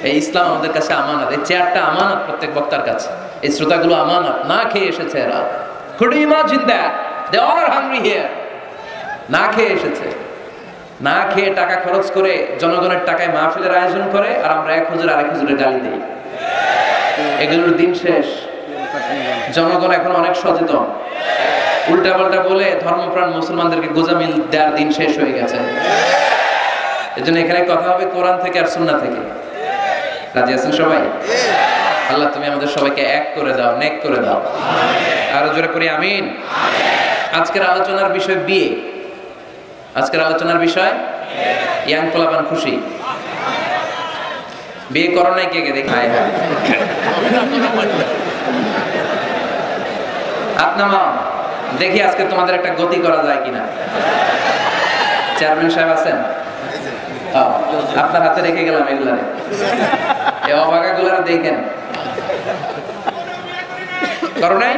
এই ইসলাম আমাদের কাছে আমানত, এই চেয়ারটা আমানত প্রত্যেক বক্তার কাছে, এই শ্রোতাগুলো আমানত, না খেয়ে এসেছে এরা। Could you imagine that? They all are hungry here. না খেয়ে এসেছে, না খেয়ে টাকা খরচ করে জনগণের টাকায় মাহফিলের আয়োজন করে, আর আমরা এক হুজুর আরেক হুজুরের গালি দিই। এগুলোর দিন শেষ। জনগণ এখন অনেক সচেতন, উল্টা পাল্টা বলে ধর্মপ্রাণ মুসলমানদেরকে গোজামিল দেওয়ার দিন শেষ হয়ে গেছে। এজন্য এখানে কথা হবে কোরআন থেকে আর সুন্নাহ থেকে। রাজি আছেন সবাই? আল্লাহ তুমি আমাদের সবাইকে এক করে দাও, নেক করে দাও। আরো জোরে করি আমিন। আজকের আলোচনার বিষয় বিয়ে। আজকের আলোচনার বিষয় ইয়াং পোলাপান খুশি। বিয়ে করো নাই কে কে দেখি? আপনার দেখি আজকে তোমাদের একটা গতি করা যায় কিনা। চেয়ারম্যান সাহেব আছেন? আপনার হাতে রেখে গেলাম এগুলারে, এই অবাগা গুলারে দেখেন। করো নাই?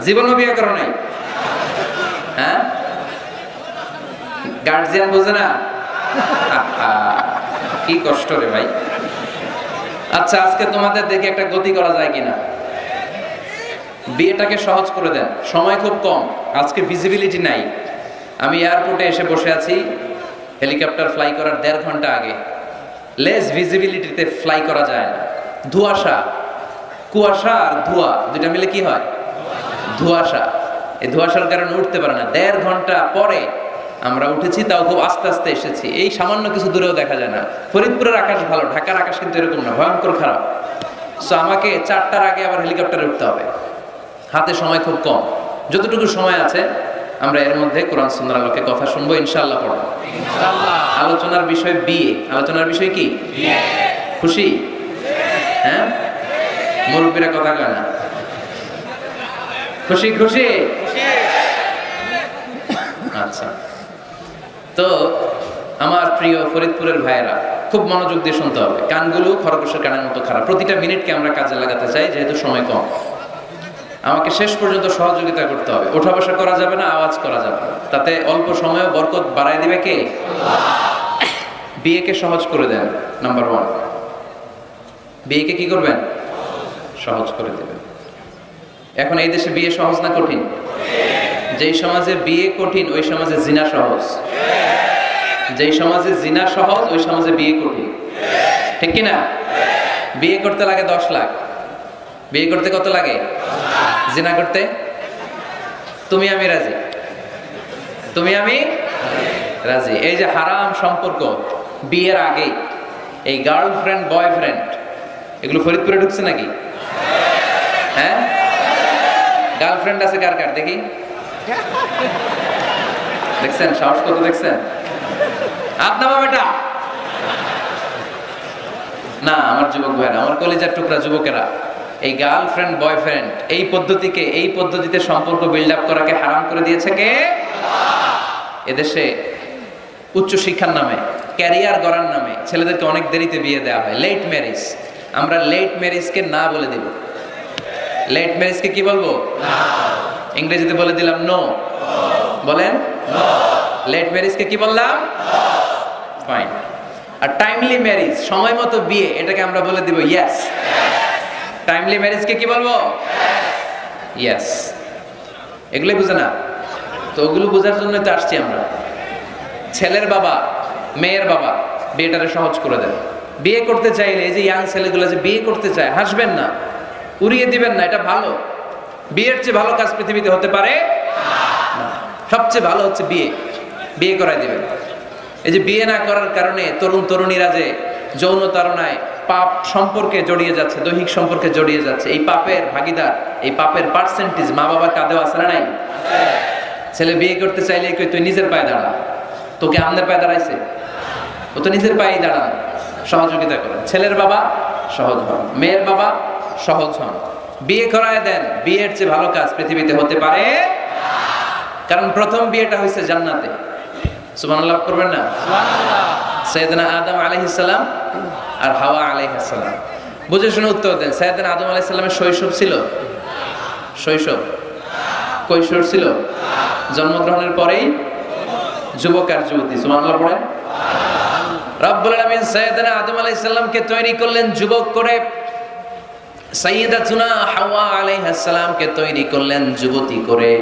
জীবনও বিয়ে করো নাই? হ্যাঁ, গার্জিয়ান বোঝে না, কি কষ্ট রে ভাই। আচ্ছা, আজকে তোমাদের দেখে একটা গতি করা যায় কিনা। বিয়েটাকে সহজ করে দেন, সময় খুব কম, আজকে ভিজিবিলিটি নাই। আমি এয়ারপোর্টে এসে বসে আছি, হেলিকপ্টার ফ্লাই করার 1.5 ঘন্টা আগে। লেস ভিজিবিলিটিতে ফ্লাই করা যায় না, ধোঁয়াশা, কুয়াশা আর ধোঁয়া দুইটা মিলে কি হয়? ধোঁয়াশা। এই ধোঁয়াশার কারণে উঠতে পারে না। 1.5 ঘন্টা পরে আমরা উঠেছি, তাও খুব আস্তে আস্তে এসেছি। এই সামান্য কিছু দূরেও দেখা যায় না। ফরিদপুরের আকাশ ভালো, ঢাকার আকাশ কিন্তু এরকম না, ভয়ঙ্কর খারাপ। সো আমাকে 4টার আগে আবার হেলিকপ্টারে উঠতে হবে, হাতে সময় খুব কম। যতটুকু সময় আছে আমরা এর মধ্যে কোরআন সুন্নাহর আলোকে কথা শুনবো, ইনশাআল্লাহ পড়বো। আলোচনার বিষয় বিয়ে। আলোচনার বিষয় কি? খুশি? হ্যাঁ, মুরব্বীরা কথা কয় না। খুশি খুশি? আচ্ছা, তো আমার প্রিয় ফরিদপুরের ভাইয়েরা খুব মনোযোগ দিয়ে শুনতে হবে। কানগুলো খরগোশের কানের মতো খারাপ। প্রতিটা মিনিটকে আমরা কাজে লাগাতে চাই, যেহেতু সময় কম। আমাকে শেষ পর্যন্ত সহযোগিতা করতে হবে। ওঠা বসা করা যাবে না, আওয়াজ করা যাবে না, তাতে অল্প সময়ে বরকত বাড়ায় দিবে কে? বিয়েকে সহজ করে দেন। নাম্বার 1, বিয়েকে কি করবেন? সহজ করে দেবেন। এখন এই দেশে বিয়ে সহজ না কঠিন? যেই সমাজে বিয়ে কঠিন ওই সমাজে জিনা সহজ। যেই সমাজে জিনা সহজ ওই সমাজে বিয়ে কঠিন। ঠিক কি না? বিয়ে করতে লাগে 10 লাখ। বিয়ে করতে কত লাগে? জিনা করতে? তুমি আমি রাজি, তুমি আমি রাজি। এই যে হারাম সম্পর্ক বিয়ের আগে, এই গার্লফ্রেন্ড বয়ফ্রেন্ড, এগুলো ফরিদপুরে ঢুকছে নাকি? হ্যাঁ, গার্লফ্রেন্ড আছে কার কার দেখি? দেখছেন সাহস কত? দেখছেন? আপনার বেটা না, আমার যুবক ভাইরা, আমার কলেজের টুকরা যুবকেরা, এই গার্লফ্রেন্ড বয়ফ্রেন্ড এই পদ্ধতিকে, এই পদ্ধতিতে সম্পর্ক বিল্ড আপ করাকে হারাম করে দিয়েছে কে? এদেশে উচ্চ শিক্ষার নামে, ক্যারিয়ার গড়ার নামে ছেলেদেরকে অনেক দেরিতে বিয়ে দেওয়া হয়, লেট ম্যারেজ। আমরা লেট ম্যারেজকে না বলে দিব। লেট ম্যারেজকে কি বলবো? ইংরেজিতে বলে দিলাম নো। বলেন লেট ম্যারেজকে কি বললাম? ফাইন। আর টাইমলি ম্যারেজ, সময় মতো বিয়ে, এটাকে আমরা বলে দিব ইয়েস। টাইমলি ম্যারেজকে কি বলবো? ইয়েস। এগুলোই বুঝে না তো, ওগুলো বোঝার জন্য তো আসছি আমরা। ছেলের বাবা, মেয়ের বাবা বিয়েটারে সহজ করে দেন। বিয়ে করতে চাইলে এই যে ইয়াং ছেলেগুলো যে বিয়ে করতে চায়, হাসবেন না, উড়িয়ে দিবেন না, এটা ভালো। বিয়ের চেয়ে ভালো কাজ পৃথিবীতে হতে পারে না। সবচেয়ে ভালো হচ্ছে বিয়ে। বিয়ে করাই দিবেন। এই যে বিয়ে না করার কারণে তরুণ তরুণীরা যে যৌন তাড়নায়, পাপ সম্পর্কে জড়িয়ে যাচ্ছে, দৈহিক সম্পর্কে জড়িয়ে যাচ্ছে, এই পাপের ভাগীদার, এই পাপের পার্সেন্টেজ মা বাবার কাঁধেও আছে না নাই? ছেলে বিয়ে করতে চাইলে কই তুই নিজের পায়ে দাঁড়া, তোকে আমাদের পায়ে দাঁড়াইছে? ও তো নিজের পায়েই দাঁড়ান। সহযোগিতা করেন। ছেলের বাবা সহজ হন, মেয়ের বাবা সহজ হন, বিয়ে করায় দেন। বিয়ের চেয়ে ভালো কাজ পৃথিবীতে হতে পারে, কারণ প্রথম বিয়েটা হয়েছে জান্নাতে। সুবহানাল্লাহ করবেন না? সাইয়েদনা আদম আলাইহিস সালাম আর হাওয়া আলাইহিস সালাম। বুঝে শুনে উত্তর দেন। সাইয়েদনা আদম আলাইহিস সালামের শৈশব ছিল? শৈশব? কৈশোর ছিল? জন্মগ্রহণের পরেই যুবক আর যুবতী। সুবহানাল্লাহ পড়েন। রব্বুল আলামিন সাইয়েদনা আদম আলাইহিস সালামকে তৈরি করলেন যুবক করে, সাইয়্যিদাতুনা হাওয়া আলাইহিস সালামকে তৈরি করলেন যুবতী করে।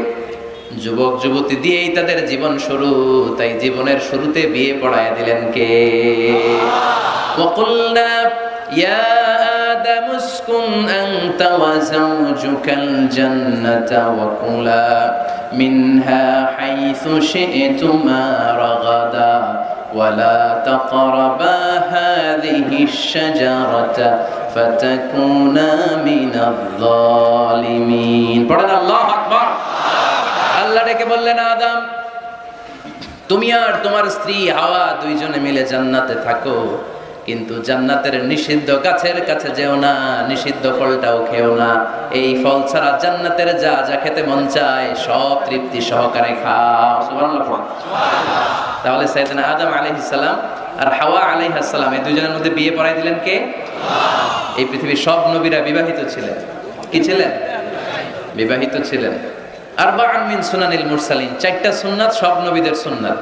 যুবক যুবতী দিয়েই তাদের জীবন শুরু, তাই জীবনের শুরুতে বিয়ে পড়ায় দিলেন কে? وقلنا يا آدم اسكن أنت وزوجك الجنة وكلا منها حيث شئتما رغدا ولا تقربا هذه الشجرة فتكونا من الظالمين. পড়েন আল্লাহু আকবার। আল্লাহ ডেকে বললেন, আদম তুমি আর তোমার স্ত্রী হাওয়া দুইজনে মিলে জান্নাতে থাকো, কিন্তু জান্নাতের নিষিদ্ধ গাছের কাছে যেও না, নিষিদ্ধ ফলটাও খেও না। এই ফল ছাড়া জান্নাতের যা যা খেতে মন চায় সব তৃপ্তি সহকারে খাও। সুবহানাল্লাহ। তাহলে সাইয়েদনা আদম আলাইহিস সালাম আর হাওয়া আলাইহিস সালাম এই দুইজনের মধ্যে বিয়ে পড়াই দিলেন কে? এই পৃথিবীর সব নবীরা বিবাহিত ছিলেন। কি ছিলেন? বিবাহিত ছিলেন। আরবাআন মিন সুনানিল মুরসালিন, চারটা সুন্নাত সব নবীদের সুন্নাত।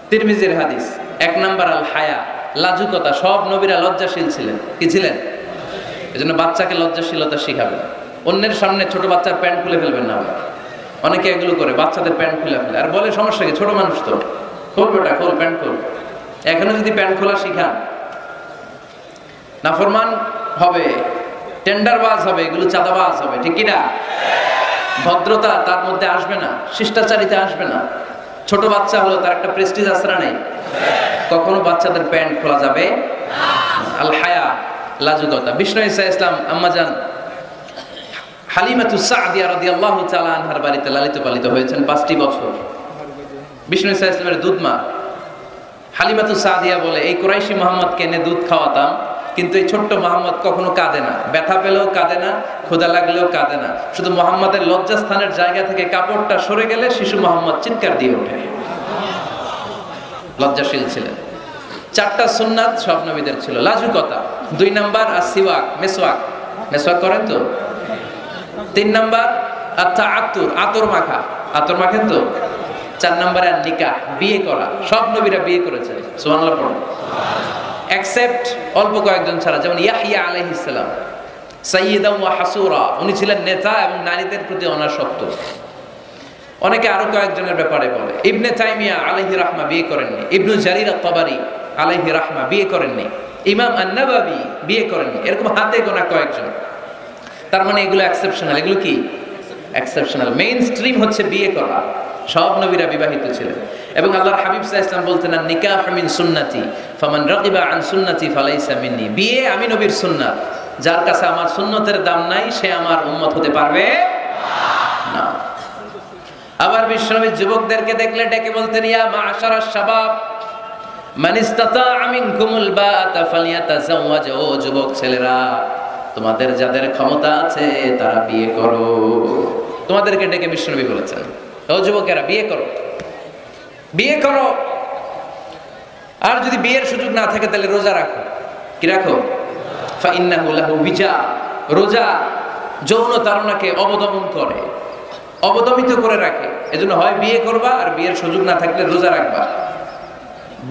তিরমিজির হাদিস, এক নাম্বার আল হায়া, লাজুকতা। সব নবীরা লজ্জাশীল ছিলেন। কি ছিলেন? এজন্য বাচ্চাকে লজ্জাশীলতা শিখাবেন। অন্যের সামনে ছোট বাচ্চার প্যান্ট খুলে ফেলবেন না। অনেকে এগুলো করে, বাচ্চাদের প্যান্ট খুলে ফেলে আর বলে সমস্যা কি, ছোট মানুষ তো, খোল বেটা খোল, প্যান্ট খোল। এখনো যদি প্যান্ট খোলা শিখান, নাফরমান হবে, টেন্ডারবাজ হবে, এগুলো চাঁদাবাজ হবে। ঠিক কি না? ভদ্রতা তার মধ্যে আসবে না, শিষ্টাচারিতা আসবে না। ছোট বাচ্চা হলো, তার একটা প্রেস্টিজ আসরা নেই। কখনো বাচ্চাদের প্যান্ট খোলা যাবে না। আল হায়া, লাজুকতা। বিষ্ণু ঈসা ইসলাম আম্মাজান হালিমাতুস সাদিয়া রাদিয়াল্লাহু তাআলা আনহার বাড়িতে লালিত পালিত হয়েছেন 5টি বছর। বিষ্ণু ঈসা ইসলামের দুধ মা হালিমাতুস সাদিয়া বলে, এই কুরাইশি মুহাম্মদকে এনে দুধ খাওয়াতাম, কিন্তু এই ছোট্ট মুহাম্মদ কখনো কাঁদে না, ব্যথা পেলেও কাঁদে না, ক্ষুধা লাগলেও কাঁদে না। শুধু মুহাম্মদের লজ্জাস্থানের জায়গা থেকে কাপড়টা সরে গেলে শিশু মুহাম্মদ চিৎকার দিয়ে ওঠে। লজ্জাশীল ছিলেন। চারটা সুন্নাত সব নবীদের ছিল। লাজুকতা। 2 নাম্বার আসিওয়াক, মেসওয়াক। মেসওয়াক করেন তো? 3 নাম্বার আত্তাআতুর, আতর মাখা। আতর মাখেন তো? 4 নাম্বারে নিকাহ, বিয়ে করা। সব নবীরা বিয়ে করেছেন। সুবহানাল্লাহ পড়ুন। এক্সেপ্ট অল্প কয়েকজন ছাড়া, যেমন ইয়াহইয়া আলাইহিস সালাম সাইয়্যিদান ওয়া হাসুরা, উনি ছিলেন নেতা এবং নারীদের প্রতি অনাসক্ত। অনেকে আরো কয়েকজনের ব্যাপারে বলে। ইবনে তাইমিয়া আলাইহি রাহমা বিয়ে করেননি। ইবনু জারির আত-তাবারি আলাইহি রাহমা বিয়ে করেননি। ইমাম আন-নাওয়াবি বিয়ে করেননি। এরকম হাতে গোনা কয়েকজন। তার মানে এগুলো এক্সেপশনাল। এগুলো কি এক্সেপশনাল? মেইন স্ট্রিম হচ্ছে বিয়ে করা। সব নবীরা বিবাহিত ছিলেন। এবং আল্লাহর হাবিব সাল্লাল্লাহু আলাইহি ওয়াসাল্লাম বলতেন, নিকাহু মিন সুন্নতি ফামান রাগিবা আন সুন্নতি ফালাইসা মিন্নি। বিয়ে আমি নবীর সুন্নাত, যার কাছে আমার সুন্নতের দাম নাই সে আমার উম্মত হতে পারবে না। আবার বিশ্বনবী যুবকদেরকে দেখলে ডেকে বলতেন, ইয়া মা'শারাশ শাবাব মান ইসতাতা'a মিনকুমুল বাআতা ফালইয়াতাযাওয়াজ। ও যুবক ছেলেরা, তোমাদের যাদের ক্ষমতা আছে তারা বিয়ে করো। তোমাদেরকে ডেকে বিশ্বনবী বলেছেন, ও যুবকেরা বিয়ে করো, বিয়ে করো। আর যদি বিয়ের সুযোগ না থাকে তাহলে রোজা রাখো। কি রাখো? ফাইন্নাহু লাহু বিজা। রোজা যৌন তাড়নাকে অবদমন করে, অবদমিত করে রাখে। এজন্য হয় বিয়ে করবা, আর বিয়ের সুযোগ না থাকলে রোজা রাখবা।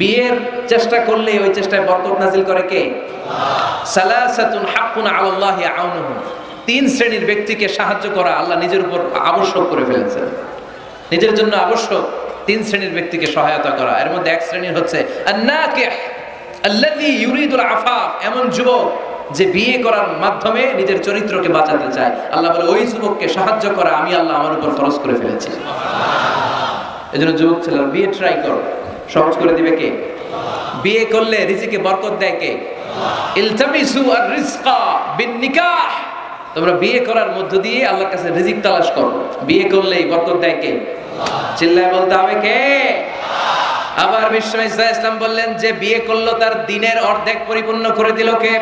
বিয়ের চেষ্টা করলে ওই চেষ্টায় বরকত নাজিল করে কে? সালাসাতুন হাক্কুন আলাল্লাহি আউনুহুম। 3 শ্রেণীর ব্যক্তিকে সাহায্য করা আল্লাহ নিজের উপর আবশ্যক করে ফেলেছেন। নিজের জন্য আবশ্যক 3 শ্রেণীর ব্যক্তিকে সহায়তা করা। এর মধ্যে এক শ্রেণীর হচ্ছে আন-নাকিহ আল্লাযী ইউরিদুল আফাফ। এমন যুবক যে বিয়ে করার মাধ্যমে নিজের চরিত্রকে বাঁচাতে চায়। আল্লাহ বলে, ওই যুবককে সাহায্য করা আমি আল্লাহ আমার উপর ফরজ করে ফেলেছি। এজন্য যুবক ছেলেরা বিয়ে ট্রাই করো, সহজ করে দিবে কে? বিয়ে করলে রিজিকে বরকত দেয় কে? ইলতামিসু আর-রিজকা বিন-নিকাহ। তোমরা বিয়ে করার মধ্য দিয়ে আল্লাহর কাছে রিজিক তালাশ করো। বিয়ে করলেই বরকত দেয় কে? চিল্লায় বলতে হবে কে? আবার বিষ্ণু ঈসা ইসলাম বললেন, যে বিয়ে করলো তার দিনের অর্ধেক পরিপূর্ণ করে দিল কে?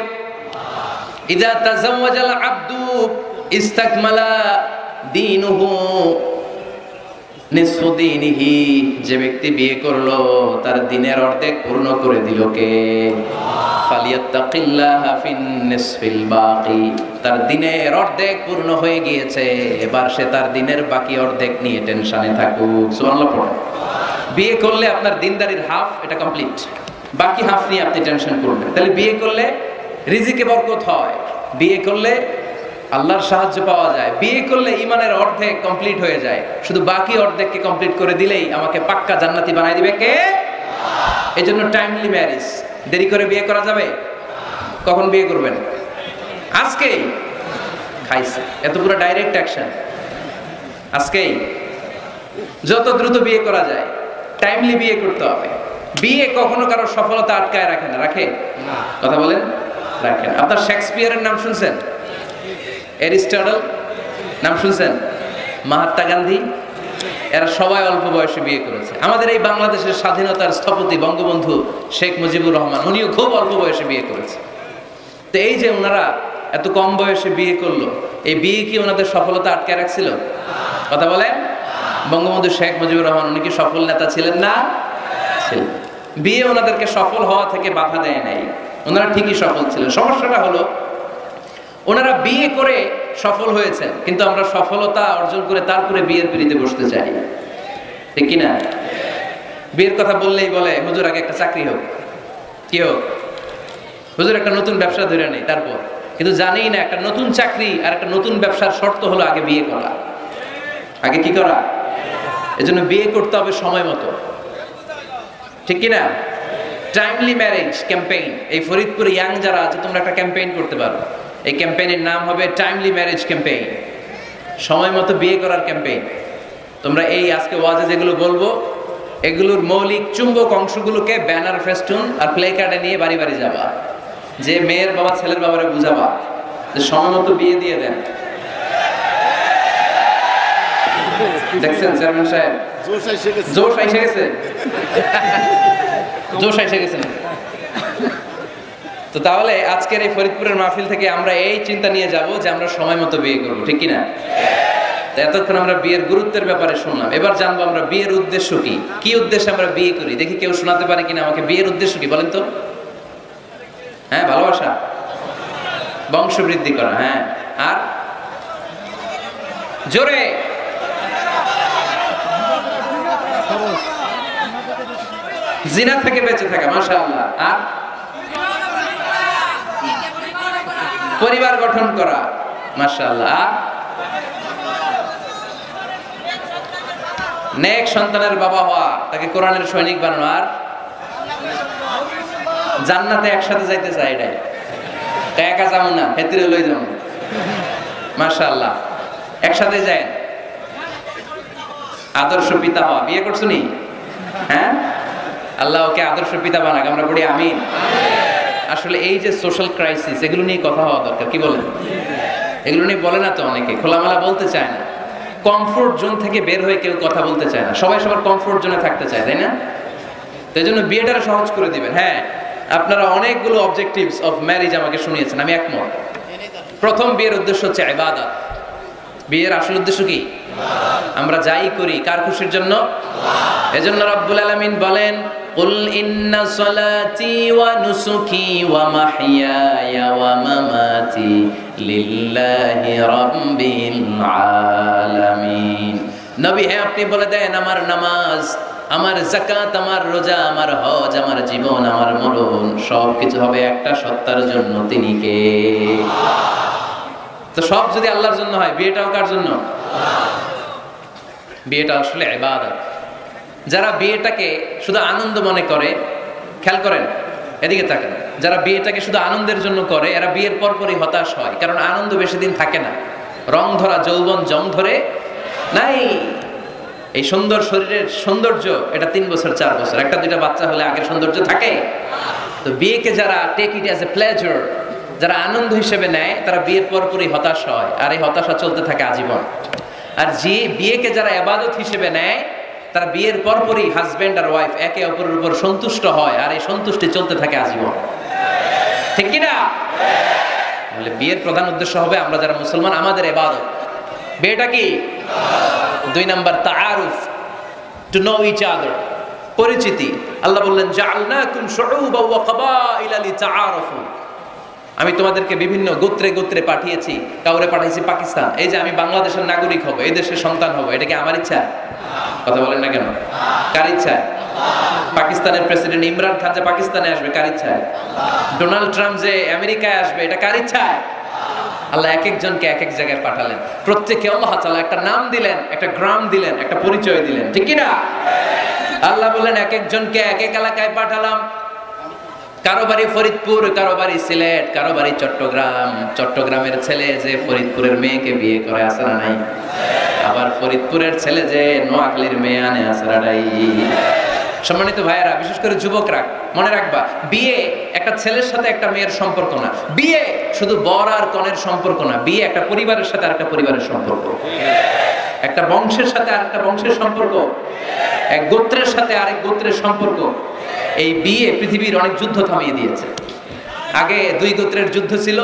ইযা তাযাওয়াজাল আবদু ইস্তাকমালা দীনুহু নিসফু দীনিহি। যে ব্যক্তি বিয়ে করলো তার দিনের অর্ধেক পূর্ণ করে দিল কে? ফালিয়াত্তাকিল্লাহা ফিন নিসফিল বাকি। তার দিনের অর্ধেক পূর্ণ হয়ে গিয়েছে, এবার সে তার দিনের বাকি অর্ধেক নিয়ে টেনশনে থাকুক। সুবহানাল্লাহ পড়ো। বিয়ে করলে আপনার দিনদারির হাফ এটা কমপ্লিট। বাকি হাফ নিয়ে আপনি টেনশন করবেন। তাহলে বিয়ে করলে রিজিকে বরকত হয়, বিয়ে করলে আল্লাহর সাহায্য পাওয়া যায়, বিয়ে করলে ঈমানের অর্ধেক কমপ্লিট হয়ে যায়, শুধু বাকি অর্ধেককে কমপ্লিট করে দিলেই আমাকে পাক্কা জান্নাতি বানাই দিবে কে? এই জন্য টাইমলি ম্যারেজ। দেরি করে বিয়ে করা যাবে? কখন বিয়ে করবেন? আজকেই। খাইছে এত পুরো ডাইরেক্ট অ্যাকশন আজকেই। যত দ্রুত বিয়ে করা যায় টাইমলি বিয়ে করতে হবে। বিয়ে কখনো কারো সফলতা আটকায় রাখে না, রাখে? কথা বলেন, রাখেন। আপনার শেক্সপিয়ারের নাম শুনছেন? অ্যারিস্টটল নাম শুনছেন? মহাত্মা গান্ধী, এরা সবাই অল্প বয়সে বিয়ে করেছে। আমাদের এই বাংলাদেশের স্বাধীনতার স্থপতি বঙ্গবন্ধু শেখ মুজিবুর রহমান, উনিও খুব অল্প বয়সে বিয়ে করেছে। তো এই যে ওনারা এত কম বয়সে বিয়ে করলো, এই বিয়ে কি ওনাদের সফলতা আটকে রাখছিল? কথা বলেন। বঙ্গবন্ধু শেখ মুজিবুর রহমান উনি কি সফল নেতা ছিলেন না? ছিলেন। বিয়ে ওনাদেরকে সফল হওয়া থেকে বাধা দেয় নাই, ওনারা ঠিকই সফল ছিলেন। সমস্যাটা হলো ওনারা বিয়ে করে সফল হয়েছেন, কিন্তু আমরা সফলতা অর্জন করে তারপরে বিয়ের পিড়িতে বসতে চাই, ঠিক কিনা? বিয়ের কথা বললেই বলে হুজুর আগে একটা চাকরি হোক, কি হোক? হুজুর একটা নতুন ব্যবসা ধরে নেই, তারপর। কিন্তু জানি না একটা নতুন চাকরি আর একটা নতুন ব্যবসার শর্ত হলো আগে বিয়ে করা। আগে কি করা? এজন্য বিয়ে করতে হবে সময় মতো, ঠিক কিনা? টাইমলি ম্যারেজ ক্যাম্পেইন, এই ফরিদপুরে ইয়াং যারা আছে তোমরা একটা ক্যাম্পেইন করতে পারো। এই ক্যাম্পেইনের নাম হবে টাইমলি ম্যারেজ ক্যাম্পেইন, সময় মতো বিয়ে করার ক্যাম্পেইন। তোমরা এই আজকে ওয়াজে যেগুলো বলবো এগুলোর মৌলিক চুম্বক অংশগুলোকে ব্যানার, ফেস্টুন আর প্লে কার্ডে নিয়ে বাড়ি বাড়ি যাবা, যে মেয়ের বাবা ছেলের বাবারে বুঝাবা যে সময় মতো বিয়ে দিয়ে দেন। দেখছেন চেয়ারম্যান সাহেব জোশ এসে গেছে, জোশ এসে গেছে। তো তাহলে আজকের এই ফরিদপুরের মাহফিল থেকে আমরা এই চিন্তা নিয়ে যাব যে আমরা সময় মতো বিয়ে করবো, ঠিক কিনা? এতক্ষণ আমরা বিয়ের গুরুত্বের ব্যাপারে শুনলাম, এবার জানবো আমরা বিয়ের উদ্দেশ্য কি, কি উদ্দেশ্যে আমরা বিয়ে করি। দেখি কেউ শোনাতে পারে কিনা আমাকে বিয়ের উদ্দেশ্য কি বলেন তো? হ্যাঁ, ভালোবাসা, বংশ বৃদ্ধি করা, হ্যাঁ, আর জোরে জিনা থেকে বেঁচে থাকা, মাশাআল্লাহ, আর পরিবার গঠন করা, মাশাআল্লাহ, আর নেক সন্তানের বাবা হওয়া, তাকে কোরআনের সৈনিক বানানো, আর জান্নাতে একসাথে যাইতে চাই। এটাই একা যাবো না, ভেতরে লই যাবো, মাশাআল্লাহ, একসাথে যায়। আদর্শ পিতা হওয়া, বিয়ে করছো নি? হ্যাঁ, আল্লাহ ওকে আদর্শ পিতা বানাক, আমরা পড়ি আমিন। আসলে এই যে সোশ্যাল ক্রাইসিস, এগুলো নিয়ে কথা হওয়া দরকার, কি বলেন? এগুলো নিয়ে বলে না তো অনেকে, খোলামেলা বলতে চায় না। কমফোর্ট জোন থেকে বের হয়ে কেউ কথা বলতে চায় না, সবাই সবার কমফোর্ট জোনে থাকতে চায়, তাই না? তো এই জন্য বিয়েটারে সহজ করে দিবেন। হ্যাঁ, আপনারা অনেকগুলো অবজেক্টিভস অফ ম্যারেজ আমাকে শুনিয়েছেন, আমি একমত। প্রথম, বিয়ের উদ্দেশ্য হচ্ছে ইবাদত। বিয়ের আসল উদ্দেশ্য কি? আমরা যাই করি কার খুশির জন্য? এজন্য রব্বুল আলামিন বলেন, কুল ইন্না সলাতি ওয়া নুসুকি ওয়া মাহইয়ায়া ওয়া মামাতি লিল্লাহি রাব্বিল আলামিন। নবী, হ্যাঁ আপনি বলে দেন আমার নামাজ, আমার যাকাত, আমার রোজা, আমার হজ, আমার জীবন, আমার মরণ সবকিছু হবে একটা সত্তার জন্য, তিনি কে? তো সব যদি আল্লাহর জন্য হয়, বিয়েটাও কার জন্য? বিয়েটা আসলে ইবাদত। যারা বিয়েটাকে শুধু আনন্দ মনে করে, খেয়াল করেন, এদিকে তাকান, যারা বিয়েটাকে শুধু আনন্দের জন্য করে এরা বিয়ের পরপরই হতাশ হয়, কারণ আনন্দ বেশি দিন থাকে না। রং ধরা যৌবন জং ধরে নাই। এই সুন্দর শরীরের সৌন্দর্য এটা 3 বছর 4 বছর, একটা দুইটা বাচ্চা হলে আগের সৌন্দর্য থাকে। তো বিয়েকে যারা take it as a pleasure, যারা আনন্দ হিসেবে নেয়, তারা বিয়ের পরপরই হতাশ হয়, আর এই হতাশা চলতে থাকে আজীবন। আর যে বিয়েকে যারা ইবাদত হিসেবে নেয়, তারা বিয়ের পরপরই হাজবেন্ড আর ওয়াইফ একে অপরের উপর সন্তুষ্ট হয়, আর এই সন্তুষ্টি চলতে থাকে আজীবন, ঠিক কি না? তাহলে বিয়ের প্রধান উদ্দেশ্য হবে আমরা যারা মুসলমান, আমাদের ইবাদত। বিয়েটা কি? 2 নাম্বার, তাআরুফ, টু নো ইচ আদার, পরিচিতি। আল্লাহ বললেন, জাআলনাকুম শুউবান ওয়া ক্বাবাইলা লিতাআরাফু। আমি তোমাদেরকে বিভিন্ন গোত্রে গোত্রে পাঠিয়েছি। কাউরে পাঠিয়েছি পাকিস্তান, এই যে আমি বাংলাদেশের নাগরিক হব, এই দেশের সন্তান হব, এটা কি আমার ইচ্ছা? কথা বলেন না কেন? কার ইচ্ছা? পাকিস্তানের প্রেসিডেন্ট ইমরান খান যে পাকিস্তানে আসবে কার ইচ্ছায়? ডোনাল্ড ট্রাম্প যে আমেরিকায় আসবে এটা কার ইচ্ছায়? আল্লাহ এক একজনকে এক এক জায়গায় পাঠালেন, প্রত্যেককে আল্লাহ তাআলা একটা নাম দিলেন, একটা গ্রাম দিলেন, একটা পরিচয় দিলেন, ঠিক কি না? আল্লাহ বললেন এক একজনকে এক এক এলাকায় পাঠালাম। কারো বাড়ি ফরিদপুর, কারো বাড়ি সিলেট, কারো বাড়ি চট্টগ্রাম। চট্টগ্রামের ছেলে যে ফরিদপুরের মেয়েকে বিয়ে করে আসে না নাই? আবার ফরিদপুরের ছেলে যে নোয়াখালীর মেয়ে আনে আসে না নাই? সম্মানিত ভাইয়েরা, বিশেষ করে যুবকরা মনে রাখবা, বিয়ে একটা ছেলের সাথে একটা মেয়ের সম্পর্ক না, বিয়ে শুধু বর আর কনের সম্পর্ক না, বিয়ে একটা পরিবারের সাথে আরেকটা পরিবারের সম্পর্ক, একটা বংশের সাথে আরেকটা বংশের সম্পর্ক, এক গোত্রের সাথে আরেক গোত্রের সম্পর্ক। এই বিয়ে পৃথিবীর অনেক যুদ্ধ থামিয়ে দিয়েছে। আগে দুই গোত্রের যুদ্ধ ছিল,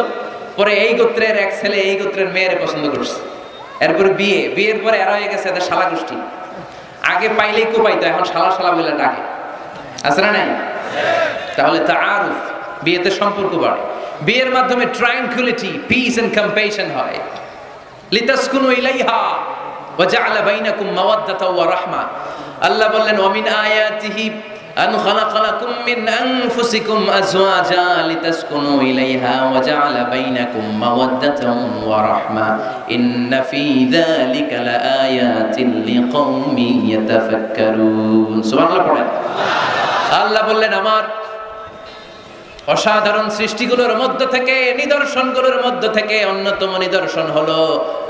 পরে এই গোত্রের এক ছেলে এই গোত্রের মেয়ের পছন্দ করছে, এরপরে বিয়ের পরে এরা হয়ে গেছে এদের শালা গোষ্ঠী। আগে পাইলেই কোপাইতো, এখন শালা শালা বলে ডাকে, আছে না নাই? তাহলে তাআরুফ, বিয়েতে সম্পর্ক বাড়ে। বিয়ের মাধ্যমে ট্রায়াঙ্কুলিটি, পিস এন্ড কম্প্যাশন হয়। লিতাসকুনু ইলাইহা ওয়া জাআলা বাইনাকুম মাওয়াদ্দাতাও ওয়া রাহমা। আল্লাহ বললেন ওয়া মিন আয়াতিহি আন খালাকালাকুম মিন আনফুসিকুম আজওয়াজা লিতাসকুনু ইলাইহা ওয়া জাআলা বাইনাকুম মাওয়াদ্দাতাও ওয়া রাহমা ইন্না ফী যালিকা লাআয়াতিন লিকাওমিন ইয়াতাফাক্কারুন। সুবহানাল্লাহ পড়েন। আল্লাহ বললেন আমার অসাধারণ সৃষ্টিগুলোর মধ্য থেকে, নিদর্শনগুলোর মধ্য থেকে অন্যতম নিদর্শন হলো